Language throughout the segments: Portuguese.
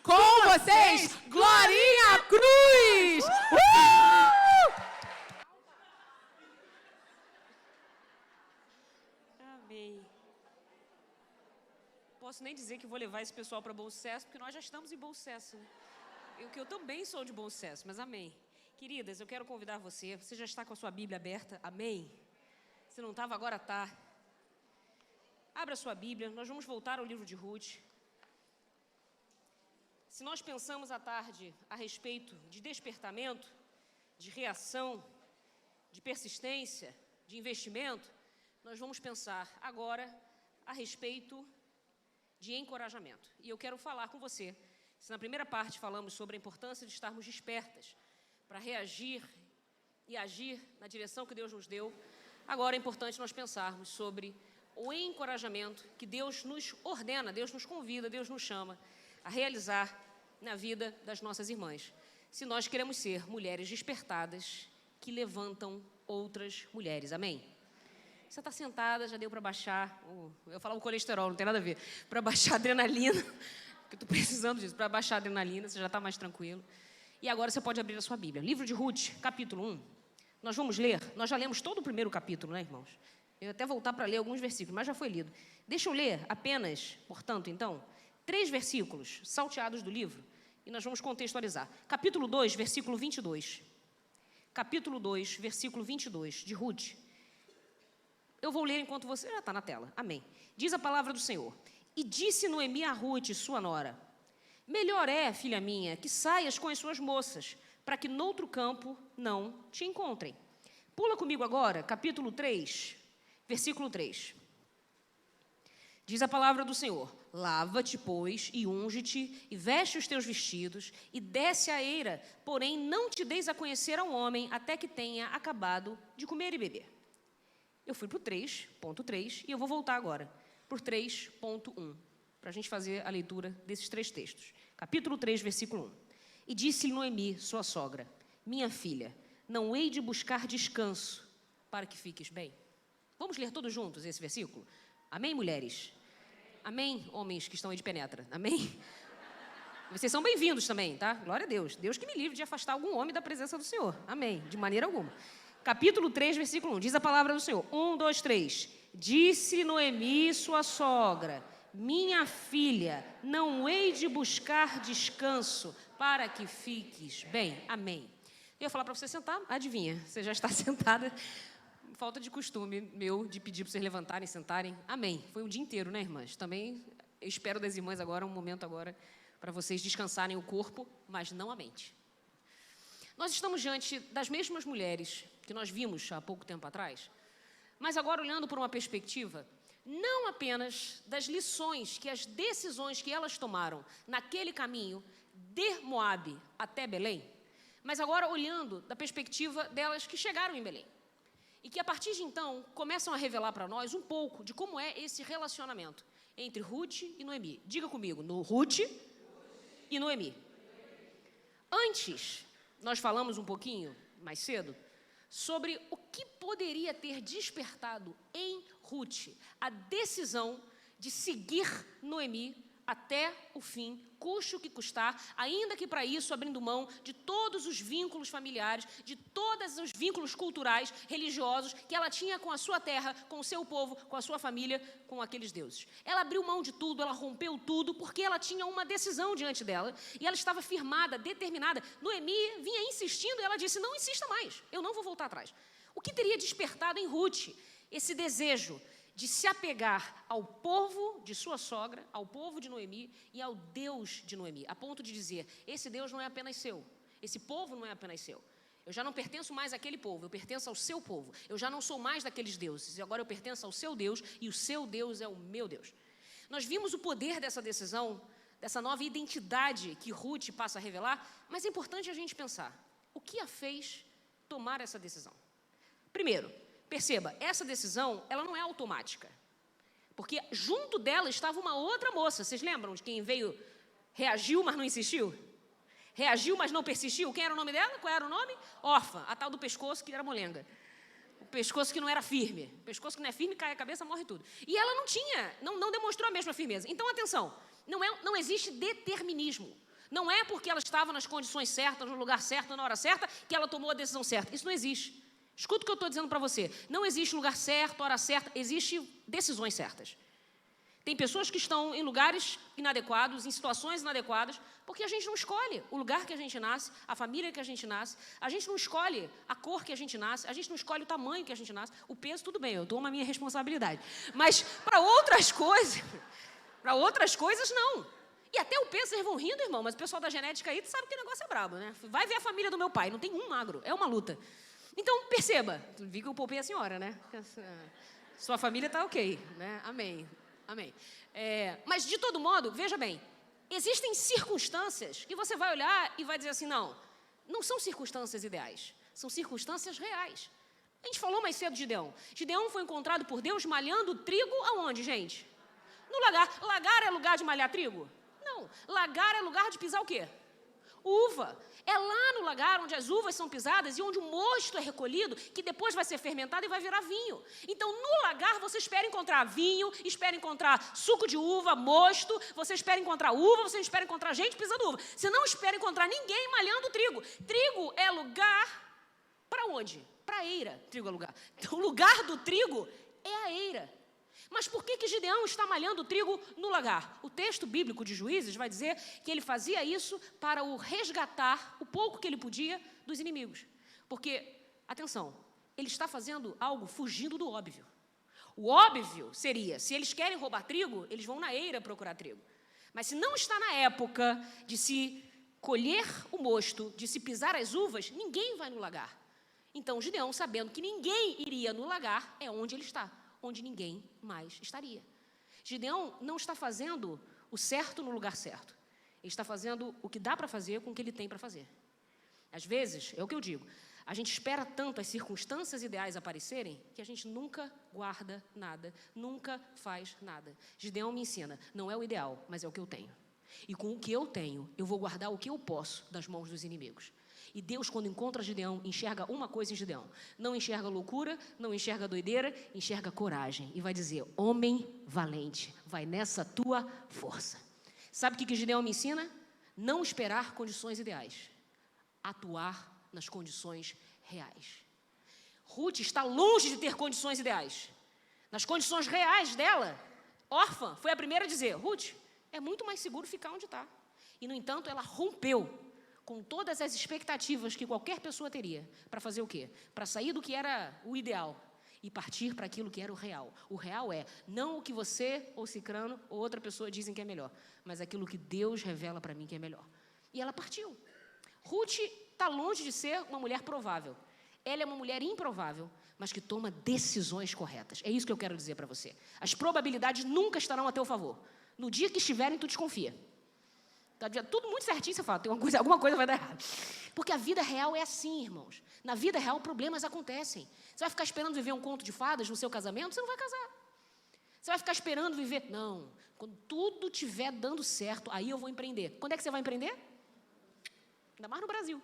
Com vocês, Glorinha Cruz! Amém. Posso nem dizer que vou levar esse pessoal para Bom Sucesso, porque nós já estamos em Bom Sucesso. Eu também sou de Bom Sucesso, mas amém. Queridas, eu quero convidar você já está com a sua Bíblia aberta, amém? Se não estava, agora está. Abra a sua Bíblia, nós vamos voltar ao livro de Ruth. Se nós pensamos à tarde a respeito de despertamento, de reação, de persistência, de investimento, nós vamos pensar agora a respeito de encorajamento. E eu quero falar com você, se na primeira parte falamos sobre a importância de estarmos despertas para reagir e agir na direção que Deus nos deu, agora é importante nós pensarmos sobre o encorajamento que Deus nos ordena, Deus nos convida, Deus nos chama a realizar na vida das nossas irmãs. Se nós queremos ser mulheres despertadas que levantam outras mulheres. Amém? Você está sentada, já deu para baixar, eu falo o colesterol, não tem nada a ver, para baixar a adrenalina, que eu estou precisando disso, para baixar a adrenalina, você já está mais tranquilo. E agora você pode abrir a sua Bíblia. Livro de Ruth, capítulo 1. Nós vamos ler, nós já lemos todo o primeiro capítulo, né, irmãos? Eu ia até voltar para ler alguns versículos, mas já foi lido. Deixa eu ler apenas, portanto, então, 3 versículos salteados do livro, e nós vamos contextualizar. Capítulo 2, versículo 22. Capítulo 2, versículo 22, de Ruth. Eu vou ler enquanto você... Já está na tela. Amém. Diz a palavra do Senhor. E disse Noemi a Ruth, sua nora: melhor é, filha minha, que saias com as suas moças, para que noutro campo não te encontrem. Pula comigo agora, capítulo 3, versículo 3. Diz a palavra do Senhor: lava-te, pois, e unge-te, e veste os teus vestidos, e desce a eira, porém não te deis a conhecer ao homem, até que tenha acabado de comer e beber. Eu fui para o 3.3, e eu vou voltar agora para o 3.1, para a gente fazer a leitura desses 3 textos. Capítulo 3, versículo 1. E disse-lhe Noemi, sua sogra: minha filha, não hei de buscar descanso para que fiques bem. Vamos ler todos juntos esse versículo? Amém, mulheres? Amém, homens que estão aí de penetra? Amém? Vocês são bem-vindos também, tá? Glória a Deus. Deus que me livre de afastar algum homem da presença do Senhor. Amém. De maneira alguma. Capítulo 3, versículo 1. Diz a palavra do Senhor. 1, 2, 3. Disse Noemi, sua sogra: minha filha, não hei de buscar descanso para que fiques bem. Amém. Eu ia falar para você sentar, adivinha, você já está sentada. Falta de costume meu de pedir para vocês levantarem, sentarem. Amém. Foi um dia inteiro, né, irmãs? Também eu espero das irmãs agora, um momento agora, para vocês descansarem o corpo, mas não a mente. Nós estamos diante das mesmas mulheres que nós vimos há pouco tempo atrás, mas agora olhando por uma perspectiva não apenas das lições, que as decisões que elas tomaram naquele caminho de Moabe até Belém, mas agora olhando da perspectiva delas que chegaram em Belém. E que a partir de então começam a revelar para nós um pouco de como é esse relacionamento entre Ruth e Noemi. Diga comigo, no Ruth e Noemi. Antes, nós falamos um pouquinho mais cedo sobre o que poderia ter despertado em Ruth a decisão de seguir Noemi até o fim, custe o que custar, ainda que para isso abrindo mão de todos os vínculos familiares, de todos os vínculos culturais, religiosos que ela tinha com a sua terra, com o seu povo, com a sua família, com aqueles deuses. Ela abriu mão de tudo, ela rompeu tudo, porque ela tinha uma decisão diante dela, e ela estava firmada, determinada. Noemi vinha insistindo, e ela disse: não insista mais, eu não vou voltar atrás. O que teria despertado em Ruth esse desejo de se apegar ao povo de sua sogra, ao povo de Noemi e ao Deus de Noemi, a ponto de dizer: esse Deus não é apenas seu, esse povo não é apenas seu. Eu já não pertenço mais àquele povo, eu pertenço ao seu povo. Eu já não sou mais daqueles deuses, e agora eu pertenço ao seu Deus, e o seu Deus é o meu Deus. Nós vimos o poder dessa decisão, dessa nova identidade que Ruth passa a revelar, mas é importante a gente pensar: o que a fez tomar essa decisão? Primeiro, perceba, essa decisão, ela não é automática. Porque junto dela estava uma outra moça. Vocês lembram de quem veio, reagiu, mas não insistiu? Reagiu, mas não persistiu? Quem era o nome dela? Qual era o nome? Órfã, a tal do pescoço que era molenga. O pescoço que não era firme. O pescoço que não é firme, cai a cabeça, morre tudo. E ela não tinha, não demonstrou a mesma firmeza. Então, atenção, não existe determinismo. Não é porque ela estava nas condições certas, no lugar certo, na hora certa, que ela tomou a decisão certa. Isso não existe. Escuta o que eu estou dizendo para você. Não existe lugar certo, hora certa, existe decisões certas. Tem pessoas que estão em lugares inadequados, em situações inadequadas, porque a gente não escolhe o lugar que a gente nasce, a família que a gente nasce, a gente não escolhe a cor que a gente nasce, a gente não escolhe o tamanho que a gente nasce, o peso, tudo bem, eu tomo a minha responsabilidade. Mas para outras coisas não. E até o peso, vocês vão rindo, irmão, mas o pessoal da genética aí sabe que o negócio é brabo, né? Vai ver a família do meu pai, não tem um magro, é uma luta. Então, perceba, vi que eu poupei a senhora, né? Sua família está ok, né? Amém. Amém. Mas, de todo modo, veja bem, existem circunstâncias que você vai olhar e vai dizer assim, não são circunstâncias ideais, são circunstâncias reais. A gente falou mais cedo de Gideão. Gideão foi encontrado por Deus malhando trigo aonde, gente? No lagar. Lagar é lugar de malhar trigo? Não. Lagar é lugar de pisar o quê? Uva. É lá no lagar onde as uvas são pisadas e onde o mosto é recolhido, que depois vai ser fermentado e vai virar vinho. Então, no lagar, você espera encontrar vinho, espera encontrar suco de uva, mosto, você espera encontrar uva, você espera encontrar gente pisando uva. Você não espera encontrar ninguém malhando trigo. Trigo é lugar para onde? Para a eira, trigo é lugar. Então, o lugar do trigo é a eira. Mas por que Gideão está malhando o trigo no lagar? O texto bíblico de Juízes vai dizer que ele fazia isso para o resgatar o pouco que ele podia dos inimigos. Porque, atenção, ele está fazendo algo fugindo do óbvio. O óbvio seria, se eles querem roubar trigo, eles vão na eira procurar trigo. Mas se não está na época de se colher o mosto, de se pisar as uvas, ninguém vai no lagar. Então, Gideão, sabendo que ninguém iria no lagar, é onde ele está. Onde ninguém mais estaria. Gideão não está fazendo o certo no lugar certo. Ele está fazendo o que dá para fazer com o que ele tem para fazer. Às vezes, é o que eu digo, a gente espera tanto as circunstâncias ideais aparecerem que a gente nunca guarda nada, nunca faz nada. Gideão me ensina, não é o ideal, mas é o que eu tenho. E com o que eu tenho, eu vou guardar o que eu posso das mãos dos inimigos. E Deus, quando encontra Gideão, enxerga uma coisa em Gideão. Não enxerga loucura, não enxerga doideira, enxerga coragem. E vai dizer, homem valente, vai nessa tua força. Sabe o que Gideão me ensina? Não esperar condições ideais. Atuar nas condições reais. Ruth está longe de ter condições ideais. Nas condições reais dela, órfã, foi a primeira a dizer, Ruth, é muito mais seguro ficar onde está. E, no entanto, ela rompeu com todas as expectativas que qualquer pessoa teria, para fazer o quê? Para sair do que era o ideal e partir para aquilo que era o real. O real é não o que você, ou Cicrano, ou outra pessoa dizem que é melhor, mas aquilo que Deus revela para mim que é melhor. E ela partiu. Ruth está longe de ser uma mulher provável. Ela é uma mulher improvável, mas que toma decisões corretas. É isso que eu quero dizer para você. As probabilidades nunca estarão a teu favor. No dia que estiverem, tu desconfia. Tá tudo muito certinho, você fala, alguma coisa vai dar errado. Porque a vida real é assim, irmãos. Na vida real, problemas acontecem. Você vai ficar esperando viver um conto de fadas no seu casamento, você não vai casar. Você vai ficar esperando viver... Não, quando tudo estiver dando certo, aí eu vou empreender. Quando é que você vai empreender? Ainda mais no Brasil. O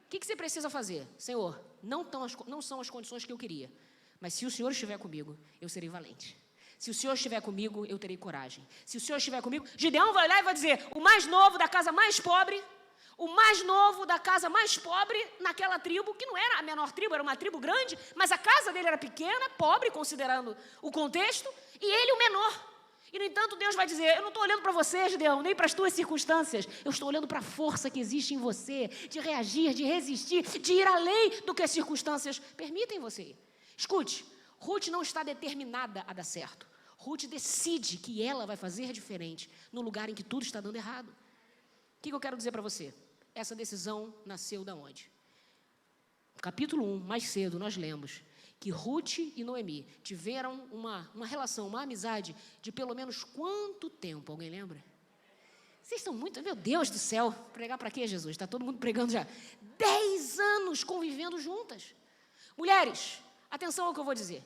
que você precisa fazer? Senhor, não são as condições que eu queria, mas se o Senhor estiver comigo, eu serei valente. Se o Senhor estiver comigo, eu terei coragem. Se o Senhor estiver comigo, Gideão vai olhar e vai dizer, o mais novo da casa mais pobre, naquela tribo, que não era a menor tribo, era uma tribo grande, mas a casa dele era pequena, pobre, considerando o contexto, e ele o menor. E, no entanto, Deus vai dizer, eu não estou olhando para você, Gideão, nem para as tuas circunstâncias, eu estou olhando para a força que existe em você, de reagir, de resistir, de ir além do que as circunstâncias permitem você ir. Escute, Ruth não está determinada a dar certo. Ruth decide que ela vai fazer diferente no lugar em que tudo está dando errado. O que eu quero dizer para você? Essa decisão nasceu da onde? No capítulo 1, mais cedo, nós lemos que Ruth e Noemi tiveram uma relação, uma amizade de pelo menos quanto tempo? Alguém lembra? Vocês estão muito... Meu Deus do céu, pregar para quê, Jesus? Está todo mundo pregando já. 10 anos convivendo juntas. Mulheres, atenção ao que eu vou dizer.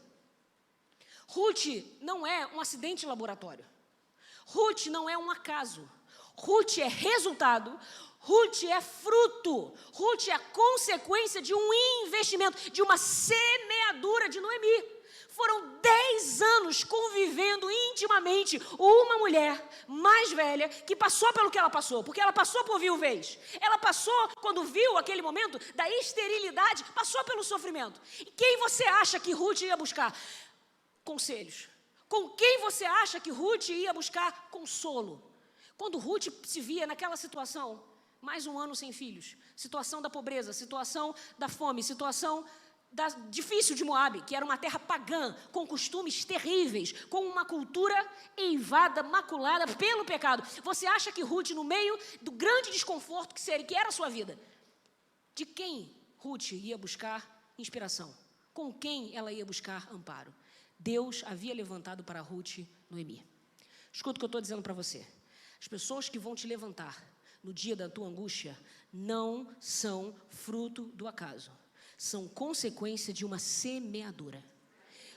Ruth não é um acidente de laboratório. Ruth não é um acaso. Ruth é resultado. Ruth é fruto. Ruth é consequência de um investimento, de uma semeadura de Noemi. Foram 10 anos convivendo intimamente uma mulher mais velha que passou pelo que ela passou, porque ela passou por viuvez. Ela passou, quando viu aquele momento da esterilidade, passou pelo sofrimento. E quem você acha que Ruth ia buscar? Conselhos. Com quem você acha que Ruth ia buscar consolo? Quando Ruth se via naquela situação, mais um ano sem filhos, situação da pobreza, situação da fome, situação difícil de Moabe, que era uma terra pagã, com costumes terríveis, com uma cultura eivada, maculada pelo pecado. Você acha que Ruth, no meio do grande desconforto que era a sua vida, de quem Ruth ia buscar inspiração? Com quem ela ia buscar amparo? Deus havia levantado para Ruth Noemi. Escuta o que eu estou dizendo para você. As pessoas que vão te levantar no dia da tua angústia não são fruto do acaso. São consequência de uma semeadura.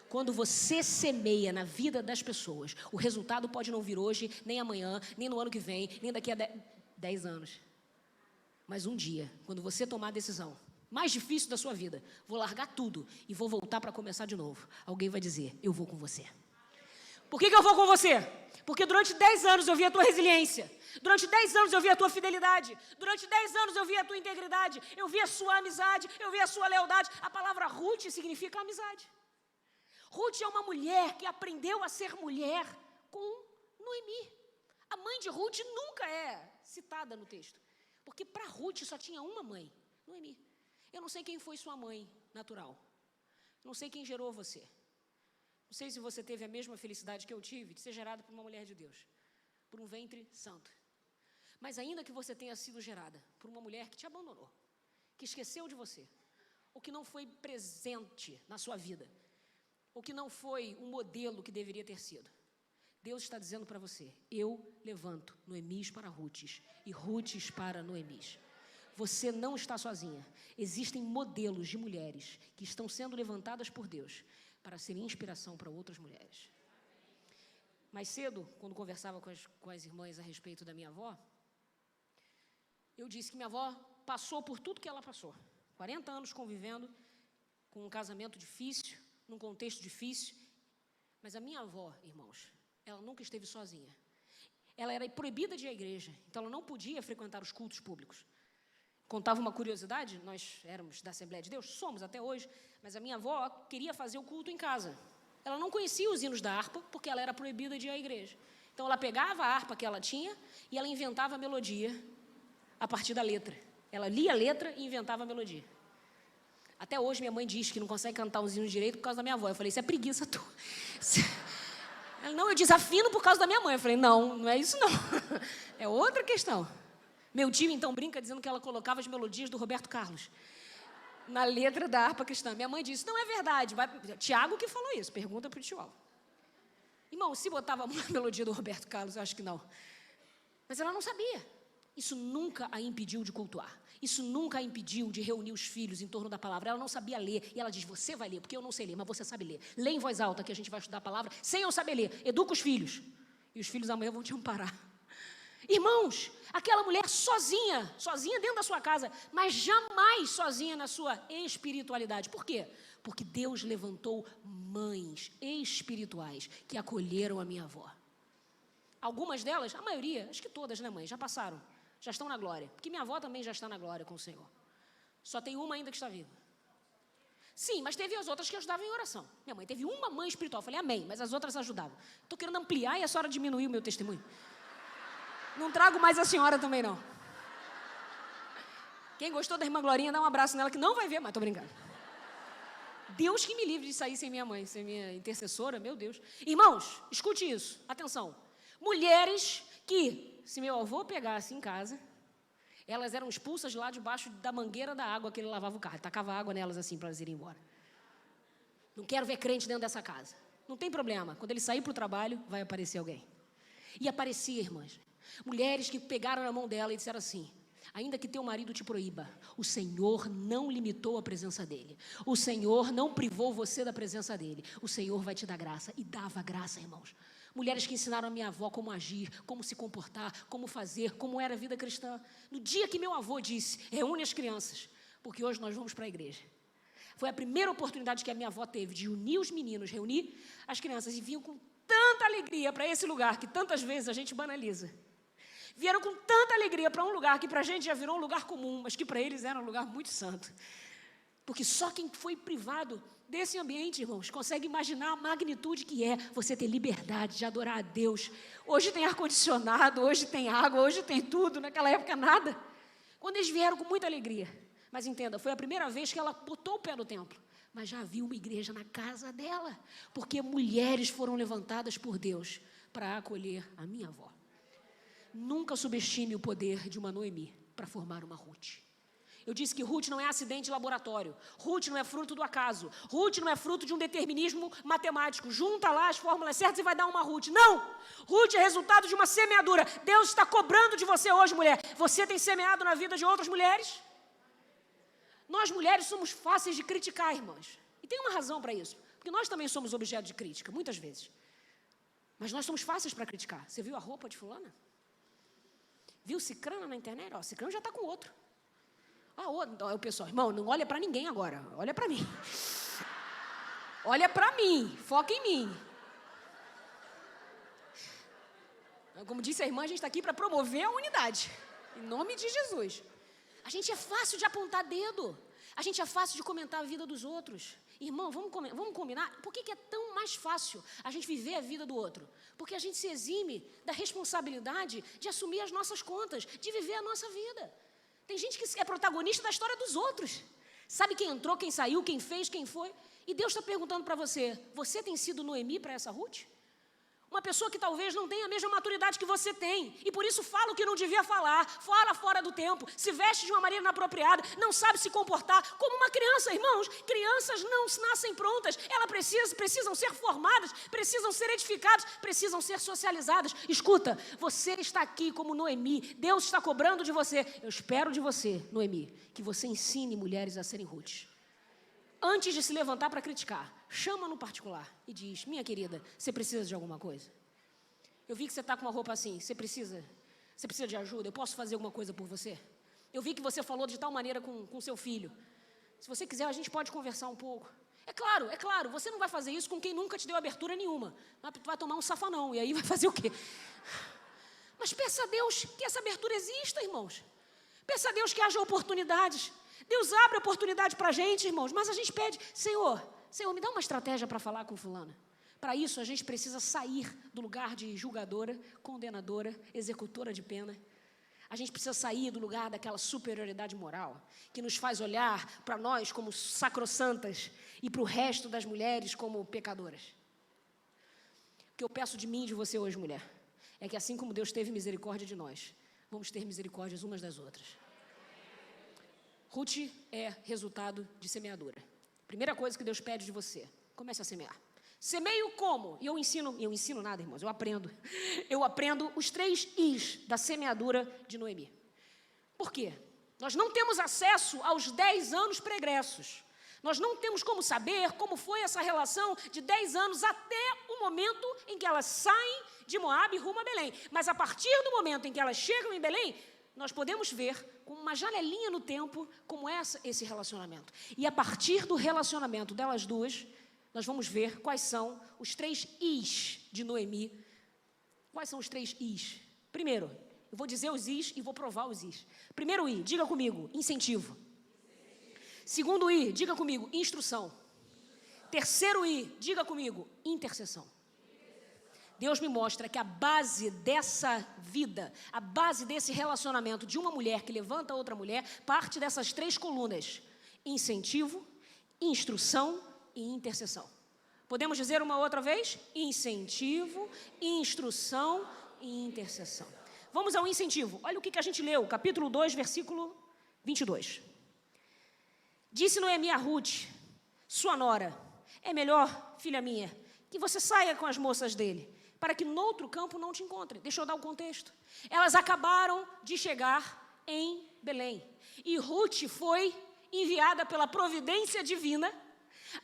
Quando você semeia na vida das pessoas, o resultado pode não vir hoje, nem amanhã, nem no ano que vem, nem daqui a 10 anos. Mas um dia, quando você tomar a decisão mais difícil da sua vida, vou largar tudo e vou voltar para começar de novo, alguém vai dizer, eu vou com você. Por que eu vou com você? Porque durante 10 anos eu vi a tua resiliência. Durante 10 anos eu vi a tua fidelidade. Durante 10 anos eu vi a tua integridade. Eu vi a sua amizade. Eu vi a sua lealdade. A palavra Ruth significa amizade. Ruth é uma mulher que aprendeu a ser mulher com Noemi. A mãe de Ruth nunca é citada no texto. Porque para Ruth só tinha uma mãe, Noemi. Eu não sei quem foi sua mãe natural. Não sei quem gerou você. Não sei se você teve a mesma felicidade que eu tive de ser gerada por uma mulher de Deus, por um ventre santo. Mas ainda que você tenha sido gerada por uma mulher que te abandonou, que esqueceu de você, ou que não foi presente na sua vida, ou que não foi um modelo que deveria ter sido, Deus está dizendo para você, eu levanto Noemis para Rutes e Rutes para Noemis. Você não está sozinha. Existem modelos de mulheres que estão sendo levantadas por Deus para serem inspiração para outras mulheres. Mais cedo, quando conversava com as irmãs a respeito da minha avó, eu disse que minha avó passou por tudo que ela passou. 40 anos convivendo com um casamento difícil, num contexto difícil. Mas a minha avó, irmãos, ela nunca esteve sozinha. Ela era proibida de ir à igreja, então ela não podia frequentar os cultos públicos. Contava uma curiosidade, nós éramos da Assembleia de Deus, somos até hoje, mas a minha avó queria fazer o culto em casa. Ela não conhecia os hinos da harpa, porque ela era proibida de ir à igreja. Então ela pegava a harpa que ela tinha e ela inventava a melodia a partir da letra. Ela lia a letra e inventava a melodia. Até hoje minha mãe diz que não consegue cantar os hinos direito por causa da minha avó. Eu falei, isso é preguiça tua. Ela, não, eu desafino por causa da minha mãe. Eu falei, não é isso não. É outra questão. Meu tio, então, brinca dizendo que ela colocava as melodias do Roberto Carlos na letra da harpa cristã. Minha mãe disse, não é verdade. Tiago que falou isso, pergunta para o tio Al. Irmão, se botava a melodia do Roberto Carlos, eu acho que não. Mas ela não sabia. Isso nunca a impediu de cultuar. Isso nunca a impediu de reunir os filhos em torno da palavra. Ela não sabia ler. E ela diz, você vai ler, porque eu não sei ler, mas você sabe ler. Lê em voz alta que a gente vai estudar a palavra sem eu saber ler. Educa os filhos. E os filhos amanhã vão te amparar. Irmãos, aquela mulher sozinha dentro da sua casa, mas jamais sozinha na sua espiritualidade. Por quê? Porque Deus levantou mães espirituais que acolheram a minha avó. Algumas delas, a maioria, acho que todas, né, mãe, já passaram, já estão na glória. Porque minha avó também já está na glória com o Senhor. Só tem uma ainda que está viva. Sim, mas teve as outras que ajudavam em oração. Minha mãe teve uma mãe espiritual. Eu falei, amém, mas as outras ajudavam. Estou querendo ampliar e a senhora diminuiu o meu testemunho. Não trago mais a senhora também, não. Quem gostou da irmã Glorinha, dá um abraço nela, que não vai ver, mas estou brincando. Deus que me livre de sair sem minha mãe, sem minha intercessora, meu Deus. Irmãos, escute isso, atenção. Mulheres que, se meu avô pegasse em casa, elas eram expulsas lá debaixo da mangueira da água que ele lavava o carro. Ele tacava água nelas assim para elas irem embora. Não quero ver crente dentro dessa casa. Não tem problema, quando ele sair para o trabalho, vai aparecer alguém. E aparecia, irmãs. Mulheres que pegaram na mão dela e disseram assim, ainda que teu marido te proíba, o Senhor não limitou a presença dele. O Senhor não privou você da presença dele. O Senhor vai te dar graça. E dava graça, irmãos. Mulheres que ensinaram a minha avó como agir, como se comportar, como fazer, como era a vida cristã. No dia que meu avô disse, reúne as crianças, porque hoje nós vamos para a igreja. Foi a primeira oportunidade que a minha avó teve de unir os meninos, reunir as crianças, e vinham com tanta alegria para esse lugar que tantas vezes a gente banaliza. Vieram com tanta alegria para um lugar que para a gente já virou um lugar comum, mas que para eles era um lugar muito santo. Porque só quem foi privado desse ambiente, irmãos, consegue imaginar a magnitude que é você ter liberdade de adorar a Deus. Hoje tem ar-condicionado, hoje tem água, hoje tem tudo, naquela época nada. Quando eles vieram com muita alegria. Mas entenda, foi a primeira vez que ela botou o pé no templo. Mas já havia uma igreja na casa dela, porque mulheres foram levantadas por Deus para acolher a minha avó. Nunca subestime o poder de uma Noemi para formar uma Ruth. Eu disse que Ruth não é acidente de laboratório. Ruth não é fruto do acaso. Ruth não é fruto de um determinismo matemático. Junta lá as fórmulas certas e vai dar uma Ruth. Não! Ruth é resultado de uma semeadura. Deus está cobrando de você hoje, mulher. Você tem semeado na vida de outras mulheres? Nós, mulheres, somos fáceis de criticar, irmãs. E tem uma razão para isso. Porque nós também somos objeto de crítica, muitas vezes. Mas nós somos fáceis para criticar. Você viu a roupa de fulana? Viu Cicrana na internet? Ó, Cicrana já está com outro. O pessoal, irmão, não olha para ninguém agora. Olha para mim. Olha para mim. Foca em mim. Como disse a irmã, a gente está aqui para promover a unidade. Em nome de Jesus. A gente é fácil de apontar dedo. A gente é fácil de comentar a vida dos outros. Irmão, vamos combinar? Por que é tão mais fácil a gente viver a vida do outro? Porque a gente se exime da responsabilidade de assumir as nossas contas, de viver a nossa vida. Tem gente que é protagonista da história dos outros. Sabe quem entrou, quem saiu, quem fez, quem foi. E Deus está perguntando para você, você tem sido Noemi para essa Ruth? Uma pessoa que talvez não tenha a mesma maturidade que você tem. E por isso fala o que não devia falar. Fala fora do tempo. Se veste de uma maneira inapropriada. Não sabe se comportar como uma criança, irmãos. Crianças não nascem prontas. Elas precisam ser formadas. Precisam ser edificadas. Precisam ser socializadas. Escuta, você está aqui como Noemi. Deus está cobrando de você. Eu espero de você, Noemi, que você ensine mulheres a serem Ruths. Antes de se levantar para criticar, chama no particular e diz, minha querida, você precisa de alguma coisa? Eu vi que você está com uma roupa assim, você precisa de ajuda? Eu posso fazer alguma coisa por você? Eu vi que você falou de tal maneira com seu filho. Se você quiser, a gente pode conversar um pouco. É claro, você não vai fazer isso com quem nunca te deu abertura nenhuma. Vai tomar um safanão, e aí vai fazer o quê? Mas peça a Deus que essa abertura exista, irmãos. Peça a Deus que haja oportunidades. Deus abre oportunidade para a gente, irmãos, mas a gente pede, Senhor, me dá uma estratégia para falar com fulana. Para isso, a gente precisa sair do lugar de julgadora, condenadora, executora de pena. A gente precisa sair do lugar daquela superioridade moral, que nos faz olhar para nós como sacrossantas e para o resto das mulheres como pecadoras. O que eu peço de mim e de você hoje, mulher, é que assim como Deus teve misericórdia de nós, vamos ter misericórdia umas das outras. Ruth é resultado de semeadura. Primeira coisa que Deus pede de você, comece a semear. Semeio como? E eu ensino nada, irmãos, eu aprendo. Eu aprendo os 3 Is da semeadura de Noemi. Por quê? Nós não temos acesso aos 10 anos pregressos. Nós não temos como saber como foi essa relação de 10 anos até o momento em que elas saem de Moabe rumo a Belém. Mas a partir do momento em que elas chegam em Belém, nós podemos ver com uma janelinha no tempo como é esse relacionamento. E a partir do relacionamento delas duas, nós vamos ver quais são os 3 Is de Noemi. Quais são os 3 Is? Primeiro, eu vou dizer os Is e vou provar os Is. Primeiro I, diga comigo, incentivo. Segundo I, diga comigo, instrução. Terceiro I, diga comigo, intercessão. Deus me mostra que a base dessa vida, a base desse relacionamento de uma mulher que levanta outra mulher, parte dessas 3 colunas: incentivo, instrução e intercessão. Podemos dizer uma outra vez? Incentivo, instrução e intercessão. Vamos ao incentivo. Olha o que a gente leu, capítulo 2, versículo 22. Disse Noemi a Ruth, sua nora, é melhor, filha minha, que você saia com as moças dele, para que noutro campo não te encontrem. Deixa eu dar o contexto. Elas acabaram de chegar em Belém. E Ruth foi enviada pela providência divina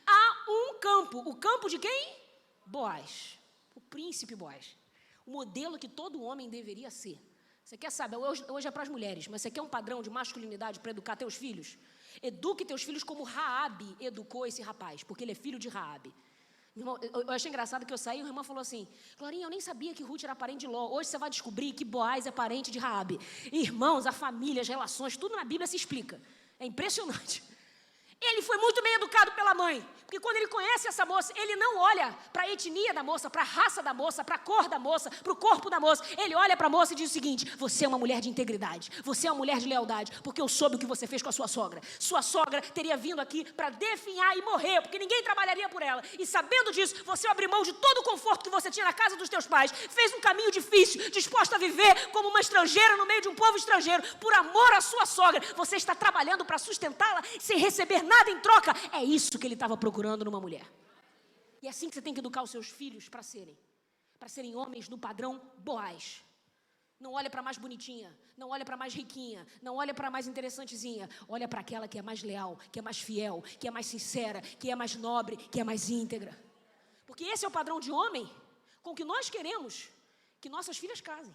a um campo. O campo de quem? Boaz. O príncipe Boaz. O modelo que todo homem deveria ser. Você quer saber? Hoje é para as mulheres, mas você quer um padrão de masculinidade para educar teus filhos? Eduque teus filhos como Raabe educou esse rapaz, porque ele é filho de Raabe. Irmão, eu achei engraçado que eu saí e o irmão falou assim, Glorinha, eu nem sabia que Ruth era parente de Ló. Hoje você vai descobrir que Boaz é parente de Raabe. Irmãos, a família, as relações, tudo na Bíblia se explica. É impressionante. Ele foi muito bem educado pela mãe, porque quando ele conhece essa moça, ele não olha para a etnia da moça, para a raça da moça, para a cor da moça, para o corpo da moça. Ele olha para a moça e diz o seguinte, você é uma mulher de integridade, você é uma mulher de lealdade, porque eu soube o que você fez com a sua sogra. Sua sogra teria vindo aqui para definhar e morrer, porque ninguém trabalharia por ela. E sabendo disso, você abriu mão de todo o conforto que você tinha na casa dos teus pais, fez um caminho difícil, disposta a viver como uma estrangeira no meio de um povo estrangeiro, por amor à sua sogra. Você está trabalhando para sustentá-la sem receber nada em troca. É isso que ele estava procurando numa mulher. E é assim que você tem que educar os seus filhos para serem homens no padrão Boaz. Não olha para a mais bonitinha, não olha para a mais riquinha, não olha para a mais interessantezinha, olha para aquela que é mais leal, que é mais fiel, que é mais sincera, que é mais nobre, que é mais íntegra. Porque esse é o padrão de homem com que nós queremos que nossas filhas casem.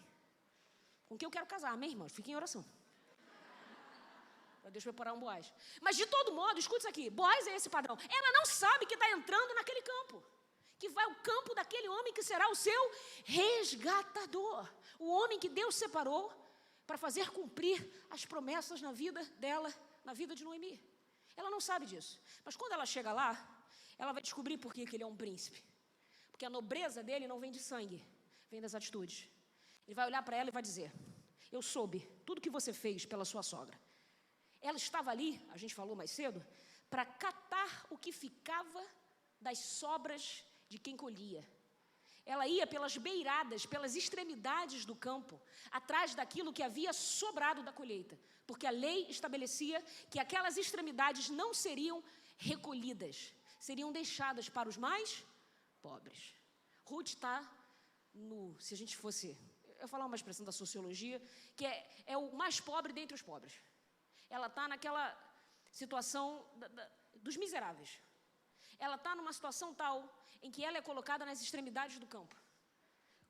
Com que eu quero casar, amém, irmãos? Fiquem em oração. Deixa eu preparar um Boaz. Mas de todo modo, escuta isso aqui, Boaz é esse padrão. Ela não sabe que está entrando naquele campo, que vai ao campo daquele homem que será o seu resgatador. O homem que Deus separou para fazer cumprir as promessas na vida dela, na vida de Noemi. Ela não sabe disso. Mas quando ela chega lá, ela vai descobrir por que ele é um príncipe. Porque a nobreza dele não vem de sangue, vem das atitudes. Ele vai olhar para ela e vai dizer, eu soube tudo que você fez pela sua sogra. Ela estava ali, a gente falou mais cedo, para catar o que ficava das sobras de quem colhia. Ela ia pelas beiradas, pelas extremidades do campo, atrás daquilo que havia sobrado da colheita, porque a lei estabelecia que aquelas extremidades não seriam recolhidas, seriam deixadas para os mais pobres. Ruth está se a gente fosse, eu vou falar uma expressão da sociologia, que é o mais pobre dentre os pobres. Ela está naquela situação dos miseráveis. Ela está numa situação tal em que ela é colocada nas extremidades do campo.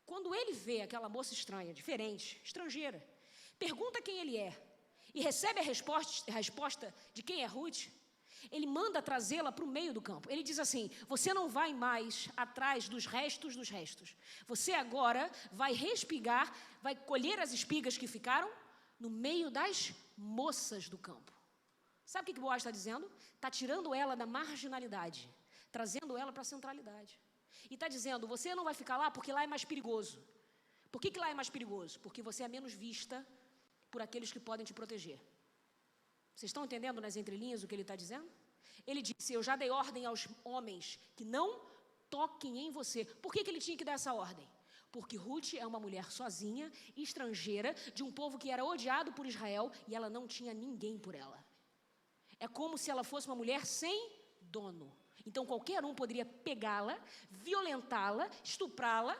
Quando ele vê aquela moça estranha, diferente, estrangeira, pergunta quem ele é e recebe a resposta de quem é Ruth, ele manda trazê-la para o meio do campo. Ele diz assim, você não vai mais atrás dos restos dos restos. Você agora vai respigar, vai colher as espigas que ficaram no meio das moças do campo. Sabe o que Boaz está dizendo? Está tirando ela da marginalidade, trazendo ela para a centralidade. E está dizendo, você não vai ficar lá porque lá é mais perigoso. Por que lá é mais perigoso? Porque você é menos vista por aqueles que podem te proteger. Vocês estão entendendo nas entrelinhas o que ele está dizendo? Ele disse, eu já dei ordem aos homens que não toquem em você. Por que ele tinha que dar essa ordem? Porque Ruth é uma mulher sozinha, estrangeira, de um povo que era odiado por Israel e ela não tinha ninguém por ela. É como se ela fosse uma mulher sem dono. Então qualquer um poderia pegá-la, violentá-la, estuprá-la,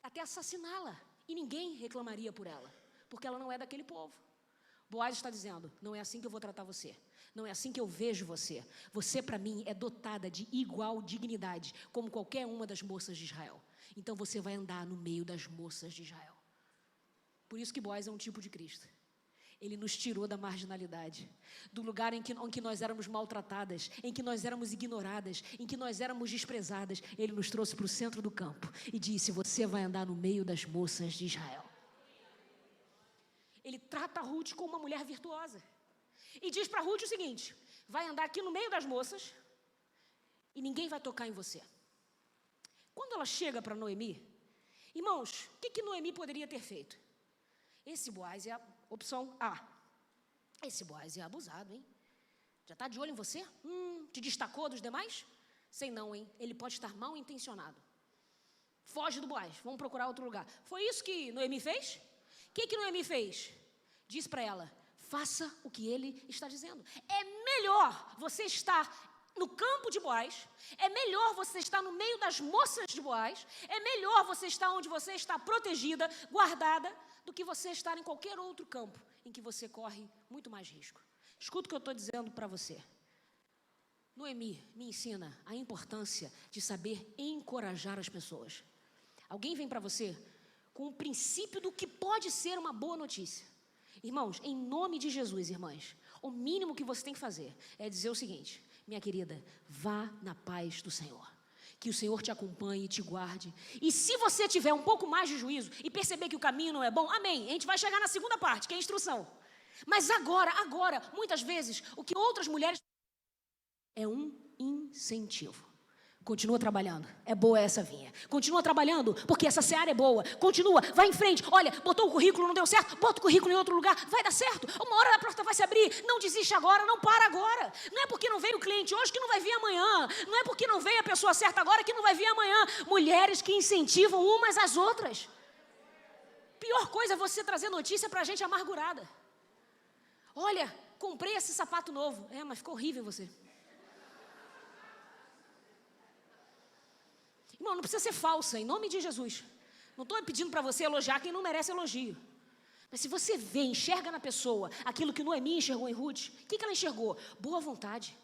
até assassiná-la. E ninguém reclamaria por ela, porque ela não é daquele povo. Boaz está dizendo, não é assim que eu vou tratar você. Não é assim que eu vejo você. Você, para mim, é dotada de igual dignidade, como qualquer uma das moças de Israel. Então você vai andar no meio das moças de Israel. Por isso que Boaz é um tipo de Cristo. Ele nos tirou da marginalidade, do lugar em que nós éramos maltratadas, em que nós éramos ignoradas, em que nós éramos desprezadas. Ele nos trouxe para o centro do campo e disse, você vai andar no meio das moças de Israel. Ele trata Ruth como uma mulher virtuosa. E diz para Ruth o seguinte, vai andar aqui no meio das moças e ninguém vai tocar em você. Quando ela chega para Noemi, irmãos, o que Noemi poderia ter feito? Esse Boaz é a opção A. Esse Boaz é abusado, hein? Já está de olho em você? Te destacou dos demais? Sei não, hein? Ele pode estar mal intencionado. Foge do Boaz, vamos procurar outro lugar. Foi isso que Noemi fez? O que Noemi fez? Diz para ela, faça o que ele está dizendo. É melhor você estar no campo de Boaz, é melhor você estar no meio das moças de Boaz, é melhor você estar onde você está protegida, guardada, do que você estar em qualquer outro campo em que você corre muito mais risco. Escuta o que eu estou dizendo para você. Noemi me ensina a importância de saber encorajar as pessoas. Alguém vem para você com o princípio do que pode ser uma boa notícia. Irmãos, em nome de Jesus, irmãs, o mínimo que você tem que fazer é dizer o seguinte: minha querida, vá na paz do Senhor. Que o Senhor te acompanhe e te guarde. E se você tiver um pouco mais de juízo e perceber que o caminho não é bom, amém. A gente vai chegar na segunda parte, que é a instrução. Mas agora, muitas vezes, o que outras mulheres é um incentivo. Continua trabalhando, é boa essa vinha. Continua trabalhando, porque essa seara é boa. Continua, vai em frente. Olha, botou o currículo, não deu certo, bota o currículo em outro lugar, vai dar certo. Uma hora a porta vai se abrir. Não desiste agora, não para agora. Não é porque não veio o cliente hoje que não vai vir amanhã. Não é porque não veio a pessoa certa agora que não vai vir amanhã. Mulheres que incentivam umas às outras. Pior coisa é você trazer notícia pra gente amargurada. Olha, comprei esse sapato novo. Mas ficou horrível você. Irmão, não precisa ser falsa, em nome de Jesus. Não estou pedindo para você elogiar quem não merece elogio. Mas se você vê, enxerga na pessoa aquilo que Noemi enxergou em Ruth, o que ela enxergou? Boa vontade.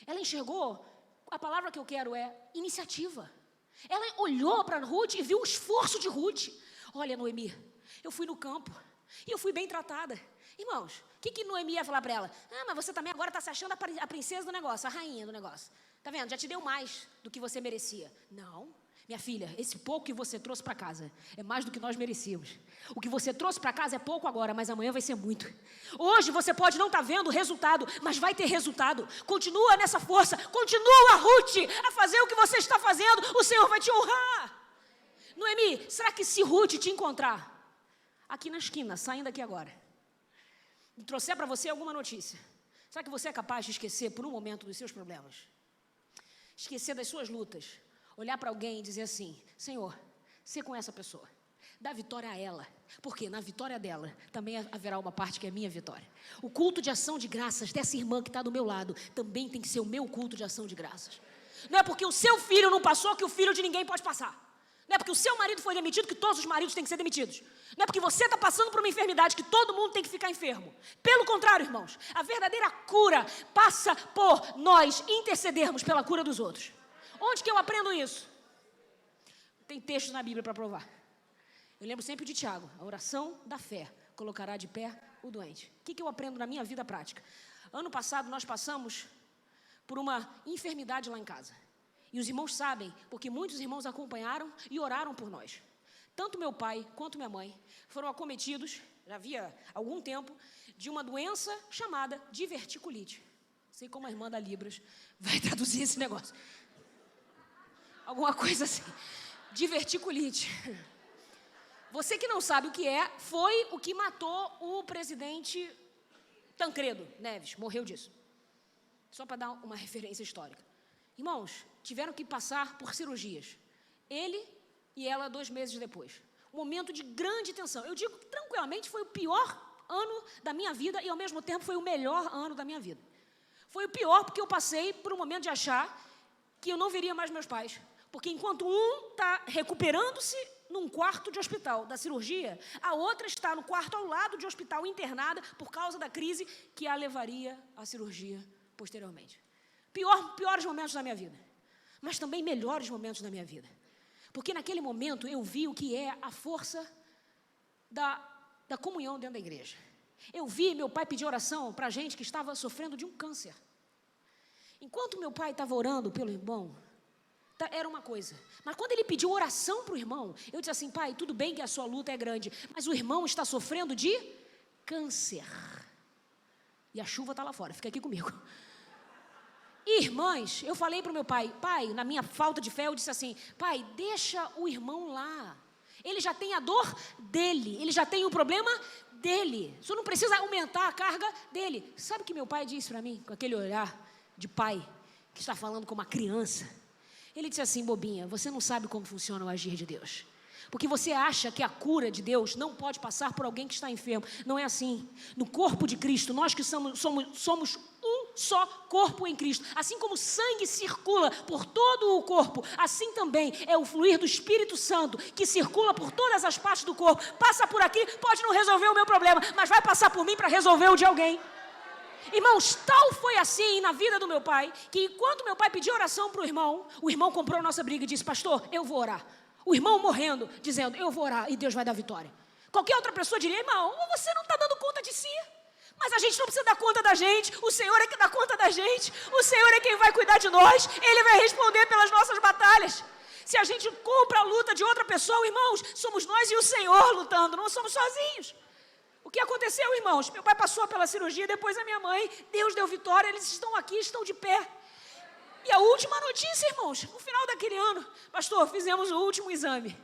Ela enxergou, a palavra que eu quero é iniciativa. Ela olhou para Ruth e viu o esforço de Ruth. Olha, Noemi, eu fui no campo e eu fui bem tratada. Irmãos, o que Noemi ia falar para ela? Mas você também agora está se achando a princesa do negócio, a rainha do negócio. Tá vendo? Já te deu mais do que você merecia. Não, minha filha, esse pouco que você trouxe para casa é mais do que nós merecíamos. O que você trouxe para casa é pouco agora, mas amanhã vai ser muito. Hoje você pode não estar vendo o resultado, mas vai ter resultado. Continua nessa força, continua, Ruth, a fazer o que você está fazendo, o Senhor vai te honrar. Noemi, será que se Ruth te encontrar aqui na esquina, saindo daqui agora, e trouxer para você alguma notícia, será que você é capaz de esquecer por um momento dos seus problemas? Esquecer das suas lutas, olhar para alguém e dizer assim: Senhor, ser com essa pessoa, dá vitória a ela, porque na vitória dela também haverá uma parte que é minha vitória. O culto de ação de graças dessa irmã que está do meu lado também tem que ser o meu culto de ação de graças. Não é porque o seu filho não passou que o filho de ninguém pode passar. Não é porque o seu marido foi demitido que todos os maridos têm que ser demitidos. Não é porque você está passando por uma enfermidade que todo mundo tem que ficar enfermo. Pelo contrário, irmãos, a verdadeira cura passa por nós intercedermos pela cura dos outros. Onde que eu aprendo isso? Tem textos na Bíblia para provar. Eu lembro sempre de Tiago: a oração da fé colocará de pé o doente. O que eu aprendo na minha vida prática? Ano passado nós passamos por uma enfermidade lá em casa. E os irmãos sabem, porque muitos irmãos acompanharam e oraram por nós. Tanto meu pai quanto minha mãe foram acometidos, já havia algum tempo, de uma doença chamada diverticulite. Não sei como a irmã da Libras vai traduzir esse negócio. Alguma coisa assim. Diverticulite. Você que não sabe o que é, foi o que matou o presidente Tancredo Neves. Morreu disso. Só para dar uma referência histórica. Irmãos, tiveram que passar por cirurgias. Ele e ela 2 meses depois. Um momento de grande tensão. Eu digo que tranquilamente foi o pior ano da minha vida e ao mesmo tempo foi o melhor ano da minha vida. Foi o pior porque eu passei por um momento de achar que eu não veria mais meus pais. Porque enquanto um está recuperando-se num quarto de hospital da cirurgia, a outra está no quarto ao lado de hospital internada por causa da crise que a levaria à cirurgia posteriormente. Piores momentos da minha vida, mas também melhores momentos da minha vida. Porque naquele momento eu vi o que é a força da comunhão dentro da igreja. Eu vi meu pai pedir oração para gente que estava sofrendo de um câncer. Enquanto meu pai estava orando pelo irmão, era uma coisa. Mas quando ele pediu oração para o irmão, eu disse assim: pai, tudo bem que a sua luta é grande, mas o irmão está sofrendo de câncer. E a chuva está lá fora, fica aqui comigo. Irmãs, eu falei para o meu pai, na minha falta de fé, eu disse assim: pai, deixa o irmão lá. Ele já tem a dor dele, ele já tem o problema dele. O senhor não precisa aumentar a carga dele. Sabe o que meu pai disse para mim, com aquele olhar de pai, que está falando com uma criança? Ele disse assim: bobinha, você não sabe como funciona o agir de Deus. Porque você acha que a cura de Deus não pode passar por alguém que está enfermo. Não é assim. No corpo de Cristo, nós que somos um só corpo em Cristo. Assim como o sangue circula por todo o corpo, assim também é o fluir do Espírito Santo que circula por todas as partes do corpo. Passa por aqui, pode não resolver o meu problema, mas vai passar por mim para resolver o de alguém. Irmãos, tal foi assim na vida do meu pai, que enquanto meu pai pediu oração para o irmão comprou a nossa briga e disse: pastor, eu vou orar. O irmão morrendo, dizendo: eu vou orar e Deus vai dar vitória. Qualquer outra pessoa diria: irmão, você não está dando conta de si. Mas a gente não precisa dar conta da gente, o Senhor é que dá conta da gente, o Senhor é quem vai cuidar de nós, Ele vai responder pelas nossas batalhas. Se a gente compra a luta de outra pessoa, irmãos, somos nós e o Senhor lutando, não somos sozinhos. O que aconteceu, irmãos? Meu pai passou pela cirurgia, depois a minha mãe, Deus deu vitória, eles estão aqui, estão de pé. E a última notícia, irmãos, no final daquele ano, pastor, fizemos o último exame,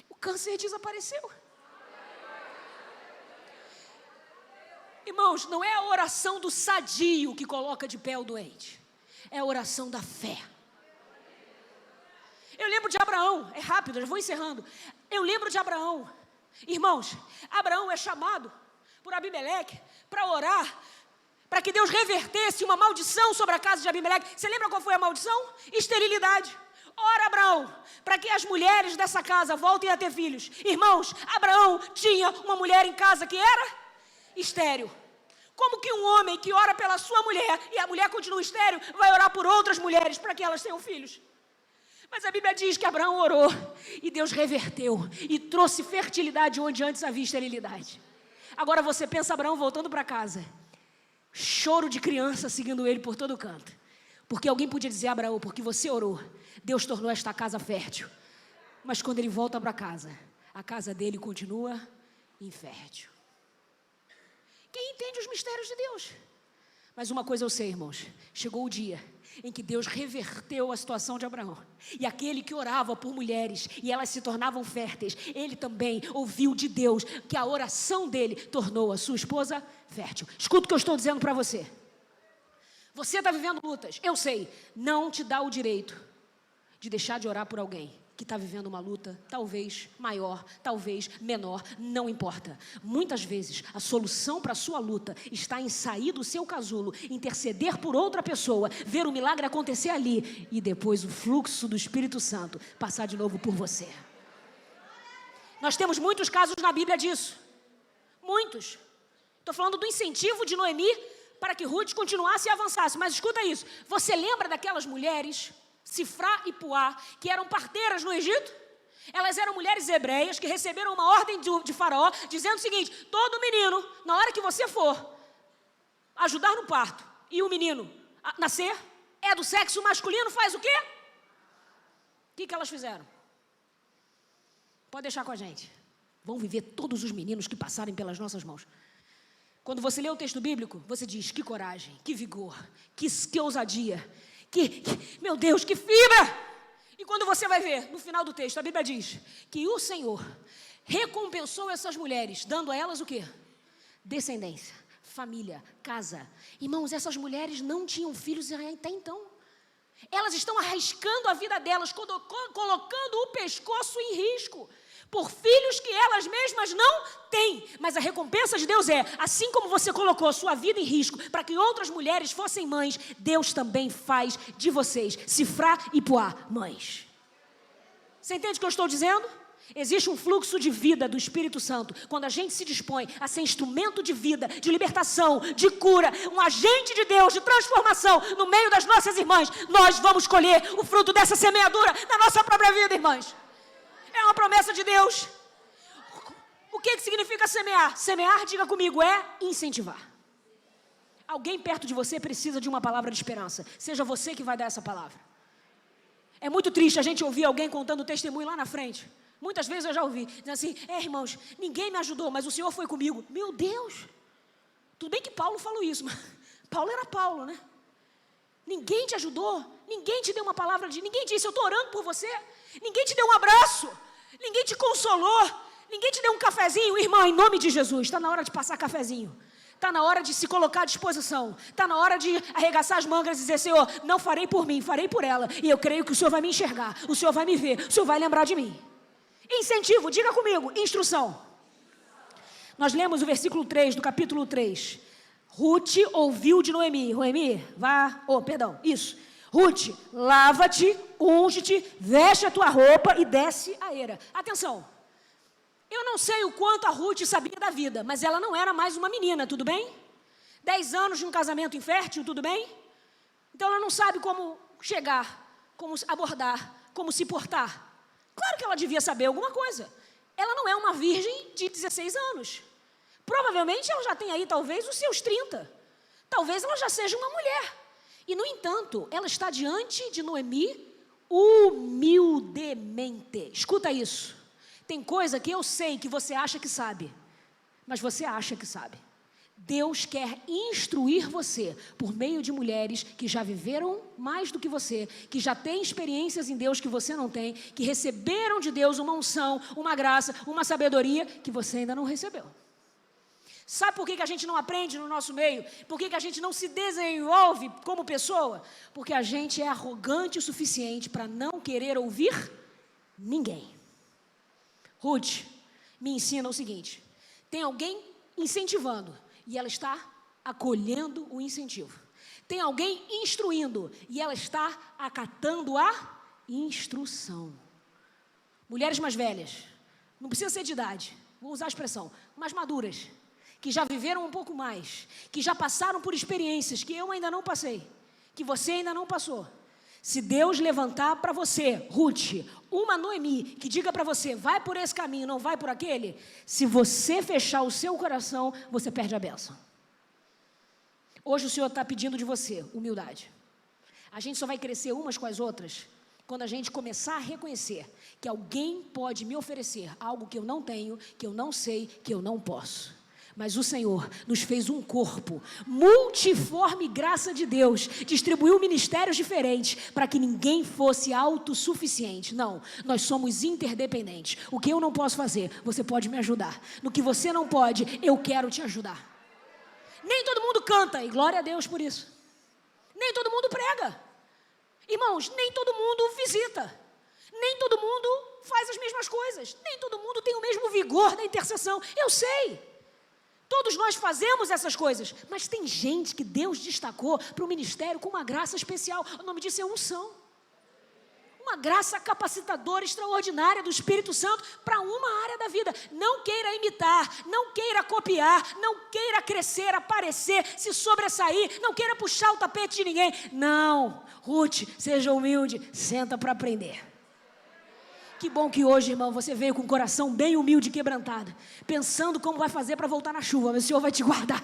o câncer desapareceu. Irmãos, não é a oração do sadio que coloca de pé o doente, é a oração da fé. Eu lembro de Abraão, é rápido, já vou encerrando. Eu lembro de Abraão. Irmãos, Abraão é chamado por Abimeleque para orar, para que Deus revertesse uma maldição sobre a casa de Abimeleque. Você lembra qual foi a maldição? Esterilidade. Ora, Abraão, para que as mulheres dessa casa voltem a ter filhos. Irmãos, Abraão tinha uma mulher em casa que era estéril. Como que um homem que ora pela sua mulher e a mulher continua estéril, vai orar por outras mulheres para que elas tenham filhos? Mas a Bíblia diz que Abraão orou e Deus reverteu e trouxe fertilidade onde antes havia esterilidade. Agora você pensa Abraão voltando para casa, choro de criança seguindo ele por todo canto, porque alguém podia dizer: Abraão, porque você orou, Deus tornou esta casa fértil. Mas quando ele volta para casa, a casa dele continua infértil. Quem entende os mistérios de Deus? Mas uma coisa eu sei, irmãos, chegou o dia em que Deus reverteu a situação de Abraão, e aquele que orava por mulheres e elas se tornavam férteis, ele também ouviu de Deus que a oração dele tornou a sua esposa fértil. Escuta o que eu estou dizendo para você. Você está vivendo lutas, eu sei, não te dá o direito de deixar de orar por alguém que está vivendo uma luta, talvez maior, talvez menor, não importa. Muitas vezes a solução para a sua luta está em sair do seu casulo, interceder por outra pessoa, ver o milagre acontecer ali e depois o fluxo do Espírito Santo passar de novo por você. Nós temos muitos casos na Bíblia disso. Muitos. Estou falando do incentivo de Noemi para que Ruth continuasse e avançasse. Mas escuta isso. Você lembra daquelas mulheres, Sifrá e Puá, que eram parteiras no Egito? Elas eram mulheres hebreias que receberam uma ordem de Faraó, dizendo o seguinte: todo menino, na hora que você for ajudar no parto, e o menino nascer, é do sexo masculino, faz o quê? O que elas fizeram? Pode deixar com a gente. Vão viver todos os meninos que passarem pelas nossas mãos. Quando você lê o texto bíblico, você diz: que coragem, que vigor, que ousadia, meu Deus, que fibra! E quando você vai ver, no final do texto, a Bíblia diz que o Senhor recompensou essas mulheres, dando a elas o quê? Descendência, família, casa. Irmãos, essas mulheres não tinham filhos até então. Elas estão arriscando a vida delas, colocando o pescoço em risco, por filhos que elas mesmas não têm. Mas a recompensa de Deus é: assim como você colocou a sua vida em risco para que outras mulheres fossem mães, Deus também faz de vocês, Sifrá e Puá, mães. Você entende o que eu estou dizendo? Existe um fluxo de vida do Espírito Santo. Quando a gente se dispõe a ser instrumento de vida, de libertação, de cura, um agente de Deus, de transformação no meio das nossas irmãs, nós vamos colher o fruto dessa semeadura na nossa própria vida, irmãs. É uma promessa de Deus. O que significa semear? Semear, diga comigo, é incentivar. Alguém perto de você precisa de uma palavra de esperança. Seja você que vai dar essa palavra. É muito triste a gente ouvir alguém contando testemunho lá na frente. Muitas vezes eu já ouvi, dizendo assim: irmãos, ninguém me ajudou, mas o Senhor foi comigo. Meu Deus! Tudo bem que Paulo falou isso, mas Paulo era Paulo, né? Ninguém te ajudou, ninguém te deu uma palavra ninguém disse: eu estou orando por você. Ninguém te deu um abraço, ninguém te consolou, ninguém te deu um cafezinho. Irmã, em nome de Jesus, está na hora de passar cafezinho. Está na hora de se colocar à disposição. Está na hora de arregaçar as mangas e dizer: Senhor, não farei por mim, farei por ela. E eu creio que o Senhor vai me enxergar, o Senhor vai me ver, o Senhor vai lembrar de mim. Incentivo, diga comigo, instrução. Nós lemos o versículo 3 do capítulo 3. Ruth ouviu de Noemi: Ruth, lava-te, unge-te, veste a tua roupa e desce a eira. Atenção, eu não sei o quanto a Ruth sabia da vida, mas ela não era mais uma menina, tudo bem? 10 anos de um casamento infértil, tudo bem? Então ela não sabe como chegar, como abordar, como se portar. Claro que ela devia saber alguma coisa. Ela não é uma virgem de 16 anos. Provavelmente ela já tem aí talvez os seus 30. Talvez ela já seja uma mulher. E, no entanto, ela está diante de Noemi humildemente. Escuta isso. Tem coisa que eu sei que você acha que sabe, mas você acha que sabe. Deus quer instruir você por meio de mulheres que já viveram mais do que você, que já têm experiências em Deus que você não tem, que receberam de Deus uma unção, uma graça, uma sabedoria que você ainda não recebeu. Sabe por que a gente não aprende no nosso meio? Por que a gente não se desenvolve como pessoa? Porque a gente é arrogante o suficiente para não querer ouvir ninguém. Ruth me ensina o seguinte: tem alguém incentivando e ela está acolhendo o incentivo. Tem alguém instruindo e ela está acatando a instrução. Mulheres mais velhas, não precisa ser de idade, vou usar a expressão, mais maduras, que já viveram um pouco mais, que já passaram por experiências que eu ainda não passei, que você ainda não passou. Se Deus levantar para você, Ruth, uma Noemi, que diga para você, vai por esse caminho, não vai por aquele, se você fechar o seu coração, você perde a bênção. Hoje o Senhor está pedindo de você humildade. A gente só vai crescer umas com as outras quando a gente começar a reconhecer que alguém pode me oferecer algo que eu não tenho, que eu não sei, que eu não posso. Mas o Senhor nos fez um corpo, multiforme graça de Deus, distribuiu ministérios diferentes para que ninguém fosse autossuficiente. Não, nós somos interdependentes. O que eu não posso fazer, você pode me ajudar. No que você não pode, eu quero te ajudar. Nem todo mundo canta, e glória a Deus por isso. Nem todo mundo prega. Irmãos, nem todo mundo visita. Nem todo mundo faz as mesmas coisas. Nem todo mundo tem o mesmo vigor da intercessão. Eu sei. Todos nós fazemos essas coisas, mas tem gente que Deus destacou para o ministério com uma graça especial. O nome disso é unção. Uma graça capacitadora extraordinária do Espírito Santo para uma área da vida. Não queira imitar, não queira copiar, não queira crescer, aparecer, se sobressair, não queira puxar o tapete de ninguém. Não, Ruth, seja humilde, senta para aprender. Que bom que hoje, irmão, você veio com o coração bem humilde e quebrantado, pensando como vai fazer para voltar na chuva, mas o Senhor vai te guardar.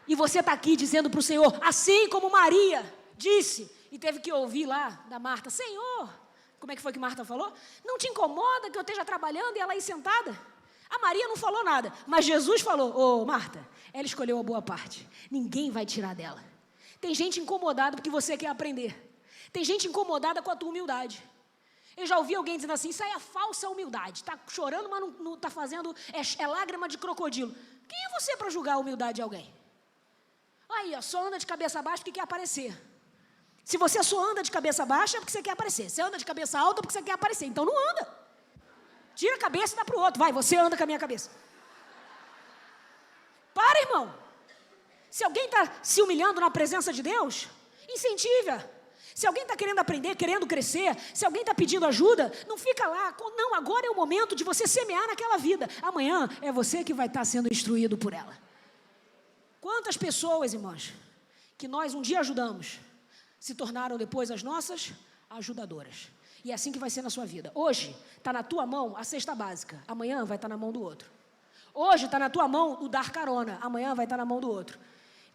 E você está aqui dizendo para o Senhor, assim como Maria disse, e teve que ouvir lá da Marta, Senhor, como é que foi que Marta falou? Não te incomoda que eu esteja trabalhando e ela aí sentada? A Maria não falou nada, mas Jesus falou, Marta, ela escolheu a boa parte, ninguém vai tirar dela. Tem gente incomodada porque você quer aprender, tem gente incomodada com a tua humildade. Eu já ouvi alguém dizendo assim, isso aí é falsa humildade, está chorando, mas não está fazendo, é lágrima de crocodilo. Quem é você para julgar a humildade de alguém? Aí, só anda de cabeça baixa porque quer aparecer. Se você só anda de cabeça baixa é porque você quer aparecer. Você anda de cabeça alta porque você quer aparecer, então não anda. Tira a cabeça e dá para o outro, vai, você anda com a minha cabeça. Para, irmão. Se alguém está se humilhando na presença de Deus, incentive-a. Se alguém está querendo aprender, querendo crescer, se alguém está pedindo ajuda, não fica lá. Não, agora é o momento de você semear naquela vida. Amanhã é você que vai estar sendo instruído por ela. Quantas pessoas, irmãos, que nós um dia ajudamos, se tornaram depois as nossas ajudadoras. E é assim que vai ser na sua vida. Hoje está na tua mão a cesta básica, amanhã vai estar na mão do outro. Hoje está na tua mão o dar carona, amanhã vai estar na mão do outro.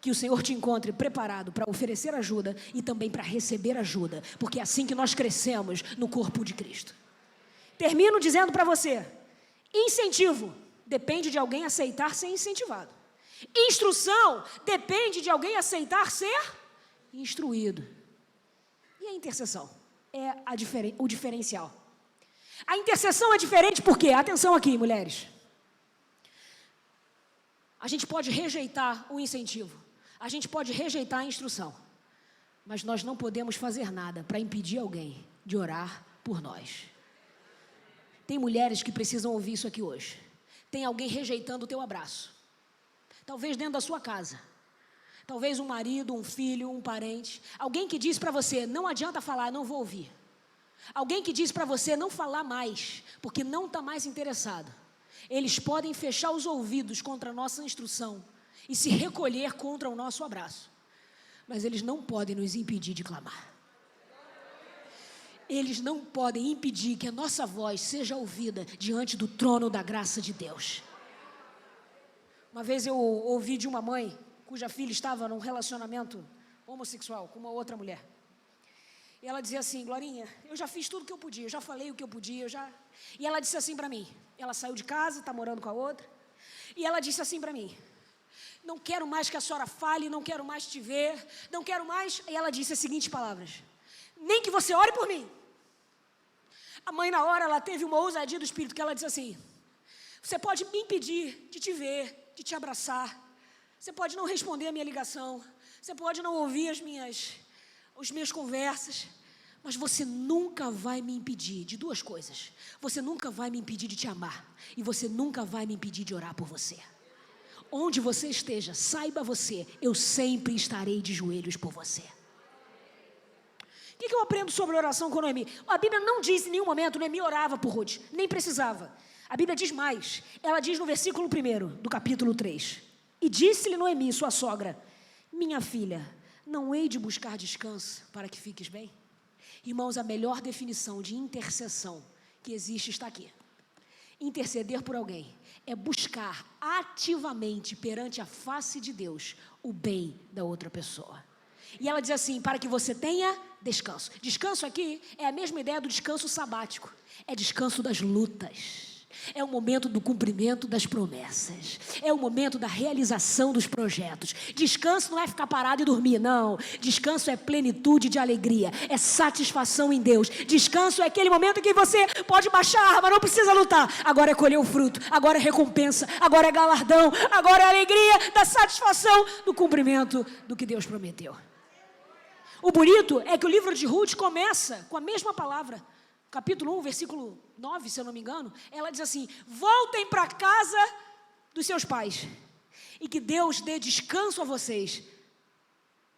Que o Senhor te encontre preparado para oferecer ajuda e também para receber ajuda, porque é assim que nós crescemos no corpo de Cristo. Termino dizendo para você, incentivo depende de alguém aceitar ser incentivado. Instrução depende de alguém aceitar ser instruído. E a intercessão é o diferencial. A intercessão é diferente porque, atenção aqui, mulheres, a gente pode rejeitar o incentivo. A gente pode rejeitar a instrução, mas nós não podemos fazer nada para impedir alguém de orar por nós. Tem mulheres que precisam ouvir isso aqui hoje. Tem alguém rejeitando o teu abraço. Talvez dentro da sua casa. Talvez um marido, um filho, um parente. Alguém que diz para você, não adianta falar, não vou ouvir. Alguém que diz para você não falar mais, porque não está mais interessado. Eles podem fechar os ouvidos contra a nossa instrução e se recolher contra o nosso abraço. Mas eles não podem nos impedir de clamar. Eles não podem impedir que a nossa voz seja ouvida diante do trono da graça de Deus. Uma vez eu ouvi de uma mãe cuja filha estava num relacionamento homossexual com uma outra mulher. E ela dizia assim: Glorinha, eu já fiz tudo o que eu podia, eu já falei o que eu podia, E ela disse assim para mim, ela saiu de casa, está morando com a outra, e ela disse assim para mim: não quero mais que a senhora fale, não quero mais te ver, não quero mais... E ela disse as seguintes palavras: nem que você ore por mim. A mãe, na hora, ela teve uma ousadia do espírito, que ela disse assim: você pode me impedir de te ver, de te abraçar, você pode não responder a minha ligação, você pode não ouvir as minhas conversas, mas você nunca vai me impedir de duas coisas. Você nunca vai me impedir de te amar, e você nunca vai me impedir de orar por você. Onde você esteja, saiba você, eu sempre estarei de joelhos por você. O que eu aprendo sobre oração com Noemi? A Bíblia não diz em nenhum momento Noemi orava por Ruth, nem precisava. A Bíblia diz mais, ela diz no versículo 1 do capítulo 3: e disse-lhe Noemi, sua sogra: minha filha, não hei de buscar descanso para que fiques bem? Irmãos, a melhor definição de intercessão que existe está aqui. Interceder por alguém é buscar ativamente perante a face de Deus o bem da outra pessoa. E ela diz assim: para que você tenha descanso. Descanso aqui é a mesma ideia do descanso sabático. É descanso das lutas. É o momento do cumprimento das promessas. É o momento da realização dos projetos. Descanso não é ficar parado e dormir, não. Descanso é plenitude de alegria. É satisfação em Deus. Descanso é aquele momento em que você pode baixar a arma, não precisa lutar. Agora é colher o fruto. Agora é recompensa. Agora é galardão. Agora é alegria da satisfação do cumprimento do que Deus prometeu. O bonito é que o livro de Ruth começa com a mesma palavra. Capítulo 1, versículo 9, se eu não me engano, ela diz assim: voltem para a casa dos seus pais, e que Deus dê descanso a vocês.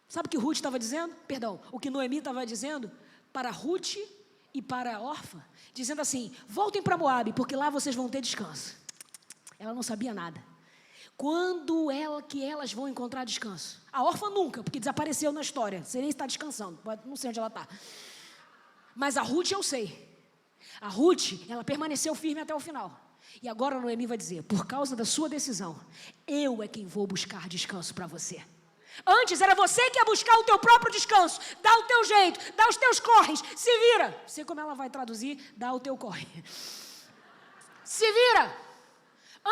Sabe o que Ruth estava dizendo? Perdão, o que Noemi estava dizendo para Ruth e para Orfa, dizendo assim: voltem para Moabe, porque lá vocês vão ter descanso. Ela não sabia nada. Quando que elas vão encontrar descanso? A Orfa nunca, porque desapareceu na história. Você nem está descansando, não sei onde ela está. Mas a Ruth eu sei. A Ruth, ela permaneceu firme até o final. E agora a Noemi vai dizer: por causa da sua decisão, eu é quem vou buscar descanso para você. Antes era você que ia buscar o teu próprio descanso. Dá o teu jeito, dá os teus corres, se vira. Não sei como ela vai traduzir, dá o teu corre. Se vira.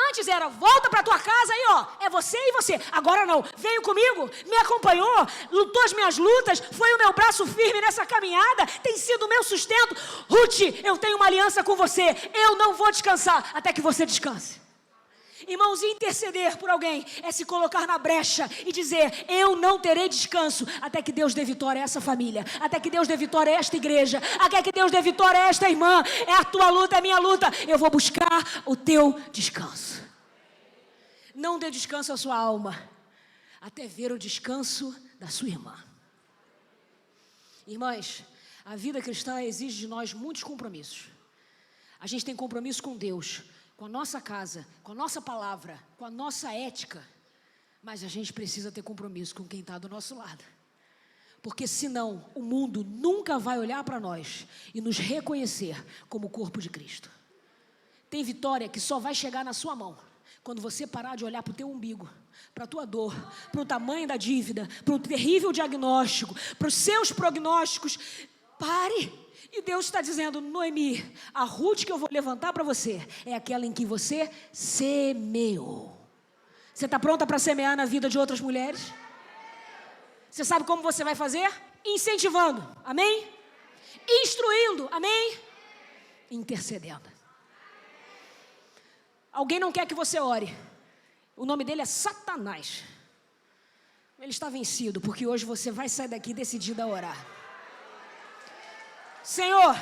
Antes era, volta para tua casa aí, ó, é você e você. Agora não, veio comigo, me acompanhou, lutou as minhas lutas, foi o meu braço firme nessa caminhada, tem sido o meu sustento. Ruth, eu tenho uma aliança com você, eu não vou descansar até que você descanse. Irmãos, interceder por alguém é se colocar na brecha e dizer: eu não terei descanso até que Deus dê vitória a essa família, até que Deus dê vitória a esta igreja, até que Deus dê vitória a esta irmã. É a tua luta, é a minha luta. Eu vou buscar o teu descanso. Não dê descanso à sua alma até ver o descanso da sua irmã. Irmãs, a vida cristã exige de nós muitos compromissos. A gente tem compromisso com Deus, com a nossa casa, com a nossa palavra, com a nossa ética, mas a gente precisa ter compromisso com quem está do nosso lado, porque senão o mundo nunca vai olhar para nós e nos reconhecer como o corpo de Cristo. Tem vitória que só vai chegar na sua mão quando você parar de olhar para o teu umbigo, para a tua dor, para o tamanho da dívida, para o terrível diagnóstico, para os seus prognósticos. Pare. E Deus está dizendo: Noemi, a Ruth que eu vou levantar para você é aquela em que você semeou. Você está pronta para semear na vida de outras mulheres? Você sabe como você vai fazer? Incentivando, amém? Instruindo, amém? Intercedendo. Alguém não quer que você ore. O nome dele é Satanás. Ele está vencido, porque hoje você vai sair daqui decidida a orar. Senhor,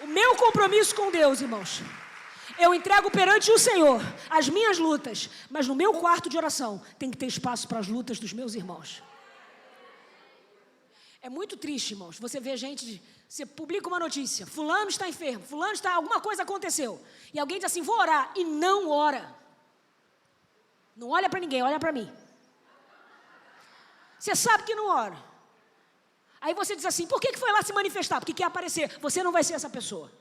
o meu compromisso com Deus, irmãos, eu entrego perante o Senhor as minhas lutas, mas no meu quarto de oração tem que ter espaço para as lutas dos meus irmãos. É muito triste, irmãos, você vê gente, você publica uma notícia: fulano está enfermo, fulano está, alguma coisa aconteceu, e alguém diz assim: vou orar, e não ora. Não olha para ninguém, olha para mim. Você sabe que não ora. Aí você diz assim: por que foi lá se manifestar? Porque quer aparecer. Você não vai ser essa pessoa.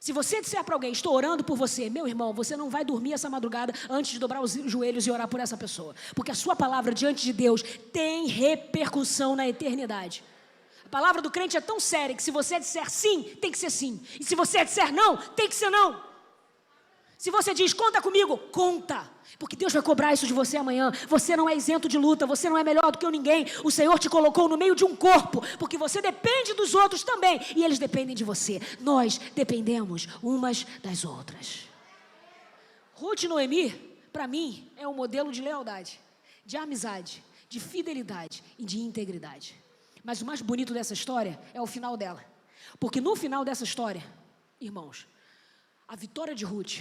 Se você disser para alguém, estou orando por você, meu irmão, você não vai dormir essa madrugada antes de dobrar os joelhos e orar por essa pessoa. Porque a sua palavra diante de Deus tem repercussão na eternidade. A palavra do crente é tão séria que se você disser sim, tem que ser sim. E se você disser não, tem que ser não. Se você diz, conta comigo, conta. Porque Deus vai cobrar isso de você amanhã. Você não é isento de luta, você não é melhor do que ninguém. O Senhor te colocou no meio de um corpo, porque você depende dos outros também. E eles dependem de você. Nós dependemos umas das outras. Ruth e Noemi, para mim, é um modelo de lealdade, de amizade, de fidelidade e de integridade. Mas o mais bonito dessa história é o final dela. Porque no final dessa história, irmãos, a vitória de Ruth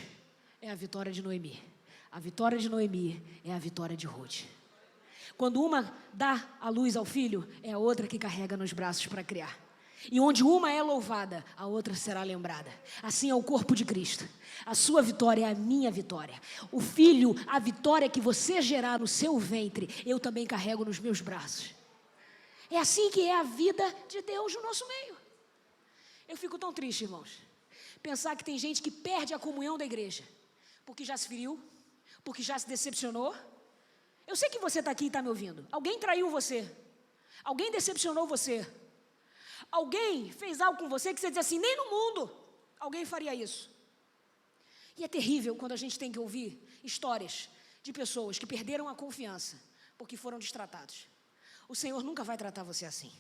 é a vitória de Noemi. A vitória de Noemi é a vitória de Ruth. Quando uma dá a luz ao filho, é a outra que carrega nos braços para criar. E onde uma é louvada, a outra será lembrada. Assim é o corpo de Cristo. A sua vitória é a minha vitória. O filho, a vitória que você gerar no seu ventre, eu também carrego nos meus braços. É assim que é a vida de Deus no nosso meio. Eu fico tão triste, irmãos, pensar que tem gente que perde a comunhão da igreja, porque já se feriu, porque já se decepcionou. Eu sei que você está aqui e está me ouvindo. Alguém traiu você. Alguém decepcionou você. Alguém fez algo com você que você diz assim, nem no mundo alguém faria isso. E é terrível quando a gente tem que ouvir histórias de pessoas que perderam a confiança porque foram destratados. O Senhor nunca vai tratar você assim.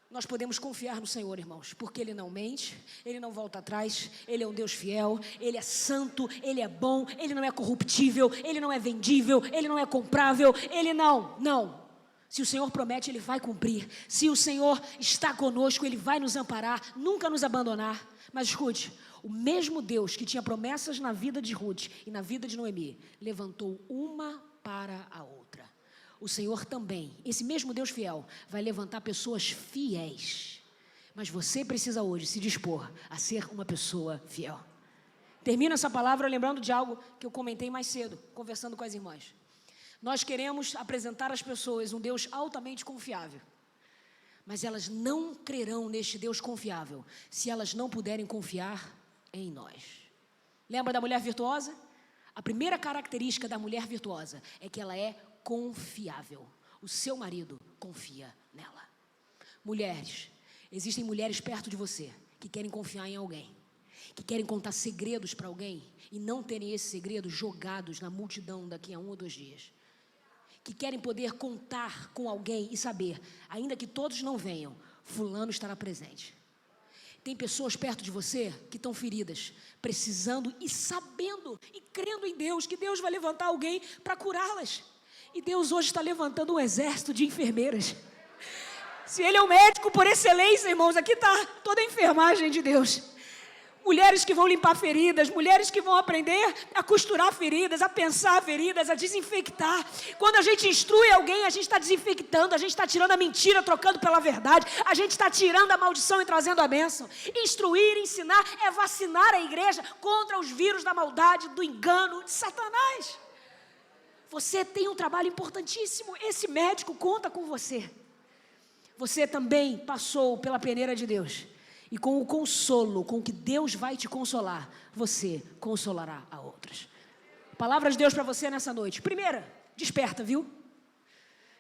Nós podemos confiar no Senhor, irmãos, porque Ele não mente, Ele não volta atrás, Ele é um Deus fiel, Ele é santo, Ele é bom, Ele não é corruptível, Ele não é vendível, Ele não é comprável, Ele não. Se o Senhor promete, Ele vai cumprir. Se o Senhor está conosco, Ele vai nos amparar, nunca nos abandonar. Mas escute, o mesmo Deus que tinha promessas na vida de Ruth e na vida de Noemi, levantou uma para a outra. O Senhor também, esse mesmo Deus fiel, vai levantar pessoas fiéis. Mas você precisa hoje se dispor a ser uma pessoa fiel. Termino essa palavra lembrando de algo que eu comentei mais cedo, conversando com as irmãs. Nós queremos apresentar às pessoas um Deus altamente confiável. Mas elas não crerão neste Deus confiável se elas não puderem confiar em nós. Lembra da mulher virtuosa? A primeira característica da mulher virtuosa é que ela é confiável. O seu marido confia nela. Mulheres, existem mulheres perto de você que querem confiar em alguém, que querem contar segredos para alguém e não terem esses segredos jogados na multidão daqui a 1 ou 2 dias. Que querem poder contar com alguém e saber, ainda que todos não venham, fulano estará presente. Tem pessoas perto de você que estão feridas, precisando e sabendo e crendo em Deus, que Deus vai levantar alguém para curá-las. E Deus hoje está levantando um exército de enfermeiras. Se Ele é o médico por excelência, irmãos, aqui está toda a enfermagem de Deus. Mulheres que vão limpar feridas, mulheres que vão aprender a costurar feridas, a pensar feridas, a desinfectar. Quando a gente instrui alguém, a gente está desinfectando, a gente está tirando a mentira, trocando pela verdade, a gente está tirando a maldição e trazendo a bênção. Instruir, ensinar é vacinar a igreja contra os vírus da maldade, do engano, de Satanás. Você tem um trabalho importantíssimo, esse médico conta com você. Você também passou pela peneira de Deus. E com o consolo, com que Deus vai te consolar, você consolará a outras. Palavra de Deus para você nessa noite. Primeira, desperta, viu?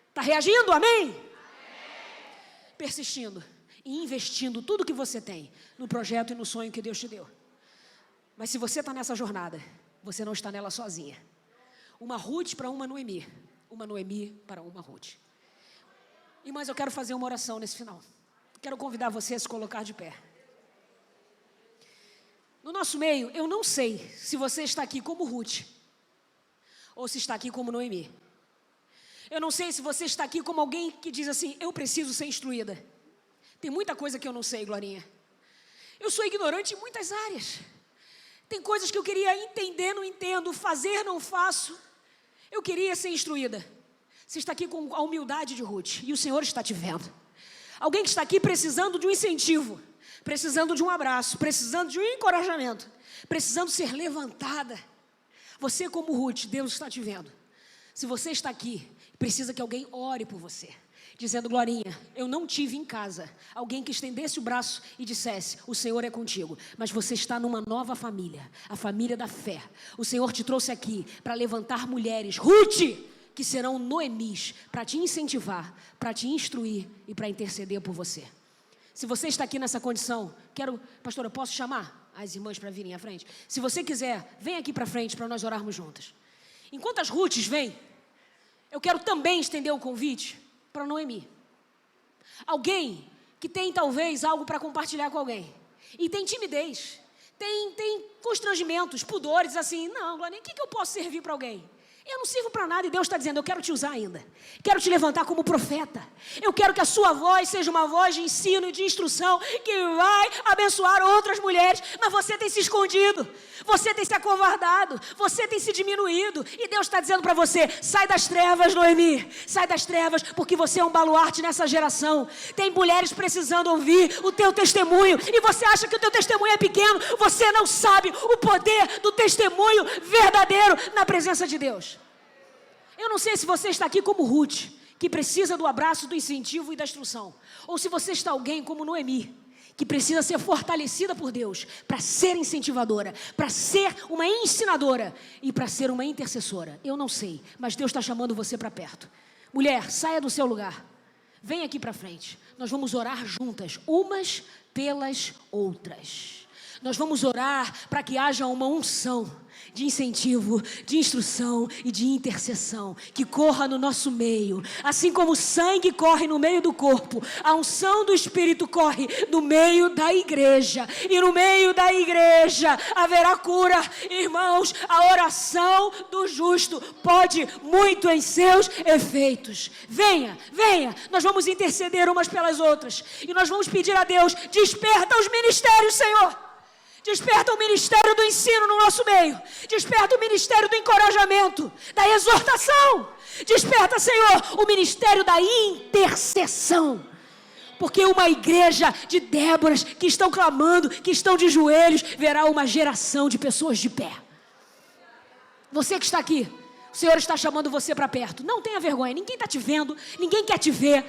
Está reagindo? Amém? Amém? Persistindo e investindo tudo que você tem no projeto e no sonho que Deus te deu. Mas se você está nessa jornada, você não está nela sozinha. Uma Ruth para uma Noemi para uma Ruth. Irmãs, eu quero fazer uma oração nesse final. Quero convidar você a se colocar de pé. No nosso meio, eu não sei se você está aqui como Ruth ou se está aqui como Noemi. Eu não sei se você está aqui como alguém que diz assim, eu preciso ser instruída. Tem muita coisa que eu não sei, Glorinha. Eu sou ignorante em muitas áreas. Tem coisas que eu queria entender, não entendo, fazer, não faço. Eu queria ser instruída. Você está aqui com a humildade de Ruth e o Senhor está te vendo. Alguém que está aqui precisando de um incentivo, precisando de um abraço, precisando de um encorajamento, precisando ser levantada. Você como Ruth, Deus está te vendo. Se você está aqui, precisa que alguém ore por você. dizendo: Glorinha, eu não tive em casa alguém que estendesse o braço e dissesse: o Senhor é contigo, mas você está numa nova família, a família da fé. O Senhor te trouxe aqui para levantar mulheres, Ruth, que serão Noemis, para te incentivar, para te instruir e para interceder por você. Se você está aqui nessa condição, pastora, posso chamar as irmãs para virem à frente? Se você quiser, vem aqui para frente para nós orarmos juntas. Enquanto as Ruths vêm, eu quero também estender o convite para Noemi. Alguém que tem talvez algo para compartilhar com alguém e tem timidez, tem constrangimentos, pudores, assim: não, Glorinha, o que eu posso servir para alguém? Eu não sirvo para nada, e Deus está dizendo: eu quero te usar ainda, quero te levantar como profeta, eu quero que a sua voz seja uma voz de ensino e de instrução, que vai abençoar outras mulheres. Mas você tem se escondido, você tem se acovardado, você tem se diminuído, e Deus está dizendo para você: sai das trevas, Noemi, sai das trevas, porque você é um baluarte nessa geração. Tem mulheres precisando ouvir o teu testemunho, e você acha que o teu testemunho é pequeno. Você não sabe o poder do testemunho verdadeiro na presença de Deus. Eu não sei se você está aqui como Ruth, que precisa do abraço, do incentivo e da instrução, ou se você está alguém como Noemi, que precisa ser fortalecida por Deus para ser incentivadora, para ser uma ensinadora e para ser uma intercessora. Eu não sei, mas Deus está chamando você para perto. Mulher, saia do seu lugar, vem aqui para frente. Nós vamos orar juntas, umas pelas outras. Nós vamos orar para que haja uma unção de incentivo, de instrução e de intercessão, que corra no nosso meio. Assim como o sangue corre no meio do corpo, a unção do Espírito corre no meio da igreja. E no meio da igreja haverá cura. Irmãos, a oração do justo pode muito em seus efeitos. Venha, nós vamos interceder umas pelas outras. E nós vamos pedir a Deus: desperta os ministérios, Senhor. Desperta o ministério do ensino no nosso meio. Desperta o ministério do encorajamento, da exortação. Desperta, Senhor, o ministério da intercessão. Porque uma igreja de Déboras que estão clamando, que estão de joelhos, verá uma geração de pessoas de pé. Você que está aqui, o Senhor está chamando você para perto. Não tenha vergonha, ninguém está te vendo, ninguém quer te ver.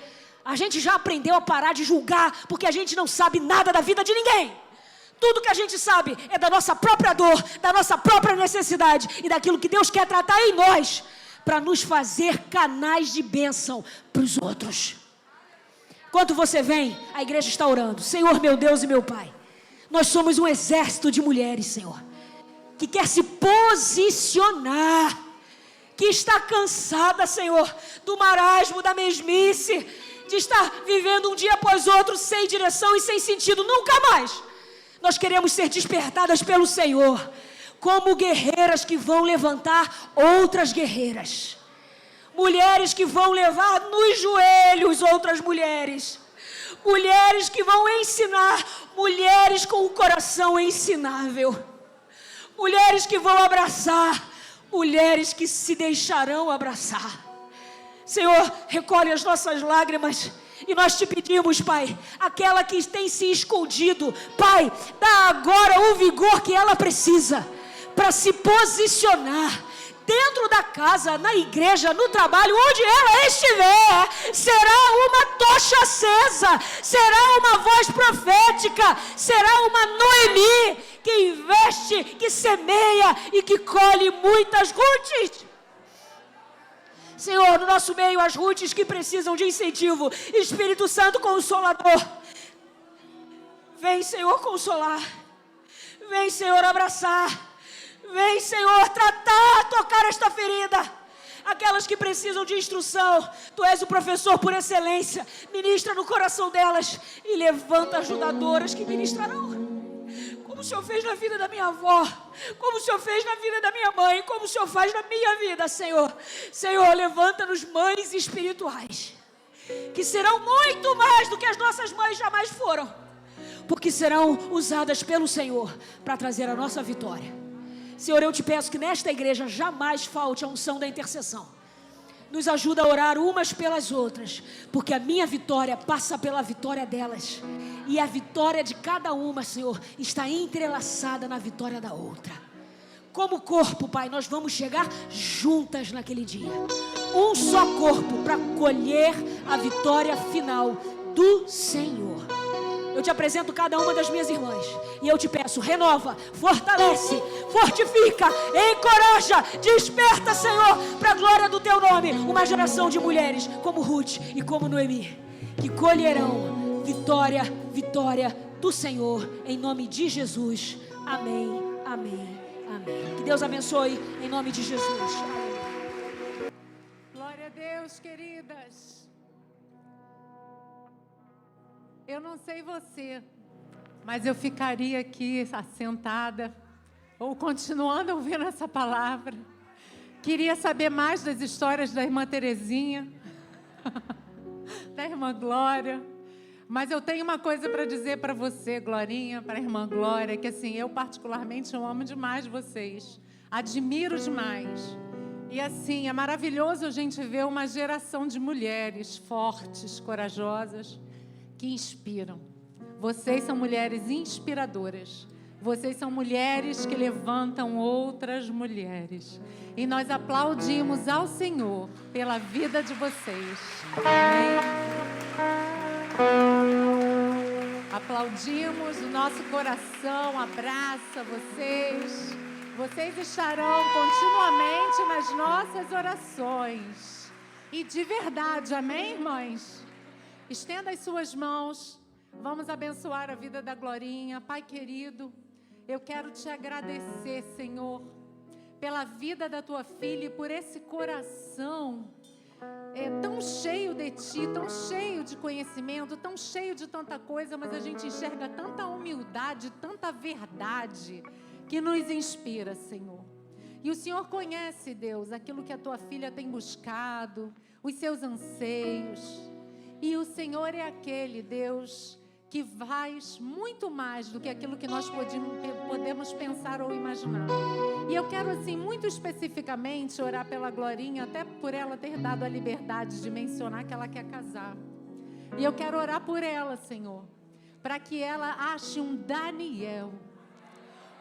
A gente já aprendeu a parar de julgar, porque a gente não sabe nada da vida de ninguém. Tudo que a gente sabe é da nossa própria dor, da nossa própria necessidade e daquilo que Deus quer tratar em nós, para nos fazer canais de bênção para os outros. Enquanto você vem, a igreja está orando. Senhor, meu Deus e meu Pai, nós somos um exército de mulheres, Senhor, que quer se posicionar, que está cansada, Senhor, do marasmo, da mesmice, de estar vivendo um dia após outro sem direção e sem sentido, nunca mais. Nós queremos ser despertadas pelo Senhor, como guerreiras que vão levantar outras guerreiras. Mulheres que vão levar nos joelhos outras mulheres. Mulheres que vão ensinar, mulheres com o coração ensinável. Mulheres que vão abraçar, mulheres que se deixarão abraçar. Senhor, recolhe as nossas lágrimas. E nós te pedimos, Pai, aquela que tem se escondido, Pai, dá agora o vigor que ela precisa para se posicionar dentro da casa, na igreja, no trabalho, onde ela estiver. Será uma tocha acesa, será uma voz profética, será uma Noemi que investe, que semeia e que colhe muitas Ruths. Senhor, no nosso meio, as Ruths que precisam de incentivo. Espírito Santo Consolador, vem, Senhor, consolar. Vem, Senhor, abraçar. Vem, Senhor, tratar, tocar esta ferida. Aquelas que precisam de instrução, Tu és o professor por excelência. Ministra no coração delas e levanta ajudadoras que ministrarão. Como o Senhor fez na vida da minha avó, como o Senhor fez na vida da minha mãe, como o Senhor faz na minha vida, Senhor. Senhor, levanta-nos mães espirituais, que serão muito mais do que as nossas mães jamais foram, porque serão usadas pelo Senhor para trazer a nossa vitória. Senhor, eu te peço que nesta igreja jamais falte a unção da intercessão. Nos ajuda a orar umas pelas outras, porque a minha vitória passa pela vitória delas. E a vitória de cada uma, Senhor, está entrelaçada na vitória da outra. Como corpo, Pai, nós vamos chegar juntas naquele dia. um só corpo para colher a vitória final do Senhor. Eu te apresento cada uma das minhas irmãs e eu te peço, renova, fortalece, fortifica, encoraja, desperta, Senhor, para a glória do teu nome, uma geração de mulheres como Ruth e como Noemi, que colherão vitória, vitória do Senhor, em nome de Jesus. Amém, amém, amém. Que Deus abençoe em nome de Jesus. Amém. Glória a Deus, queridas. Eu não sei você, mas eu ficaria aqui assentada, ou continuando ouvindo essa palavra. Queria saber mais das histórias da irmã Terezinha, da irmã Glória. Mas eu tenho uma coisa para dizer para você, Glorinha, para a irmã Glória, que assim, eu particularmente eu amo demais vocês, admiro demais. E assim, é maravilhoso a gente ver uma geração de mulheres fortes, corajosas, que inspiram. Vocês são mulheres inspiradoras. Vocês são mulheres que levantam outras mulheres. E nós aplaudimos ao Senhor pela vida de vocês. Amém? Aplaudimos, o nosso coração abraça vocês. Vocês estarão continuamente nas nossas orações. E de verdade, amém, irmãs? Estenda as suas mãos, vamos abençoar a vida da Glorinha. Pai querido, eu quero te agradecer, Senhor, pela vida da tua filha e por esse coração tão cheio de ti, tão cheio de conhecimento, tão cheio de tanta coisa, mas a gente enxerga tanta humildade, tanta verdade que nos inspira, Senhor. E o Senhor conhece, Deus, aquilo que a tua filha tem buscado, os seus anseios. E o Senhor é aquele, Deus, que faz muito mais do que aquilo que nós podemos pensar ou imaginar. E eu quero, assim, muito especificamente orar pela Glorinha, até por ela ter dado a liberdade de mencionar que ela quer casar. E eu quero orar por ela, Senhor, para que ela ache um Daniel,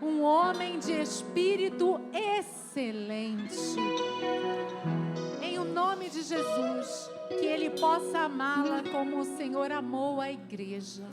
um homem de espírito excelente. Em o nome de Jesus, que ele possa amá-la como o Senhor amou a igreja.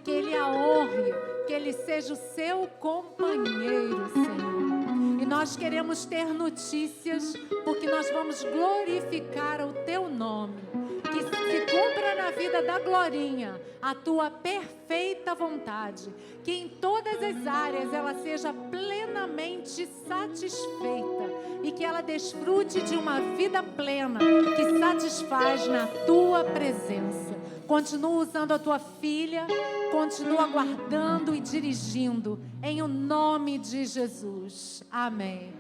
Que ele a honre, que ele seja o seu companheiro, Senhor. E nós queremos ter notícias, porque nós vamos glorificar o teu nome. Que se cumpra na vida da Glorinha a tua perfeita vontade. Que em todas as áreas ela seja plenamente satisfeita. E que ela desfrute de uma vida plena que satisfaz na tua presença. Continua usando a tua filha, continua guardando e dirigindo, em o nome de Jesus. Amém.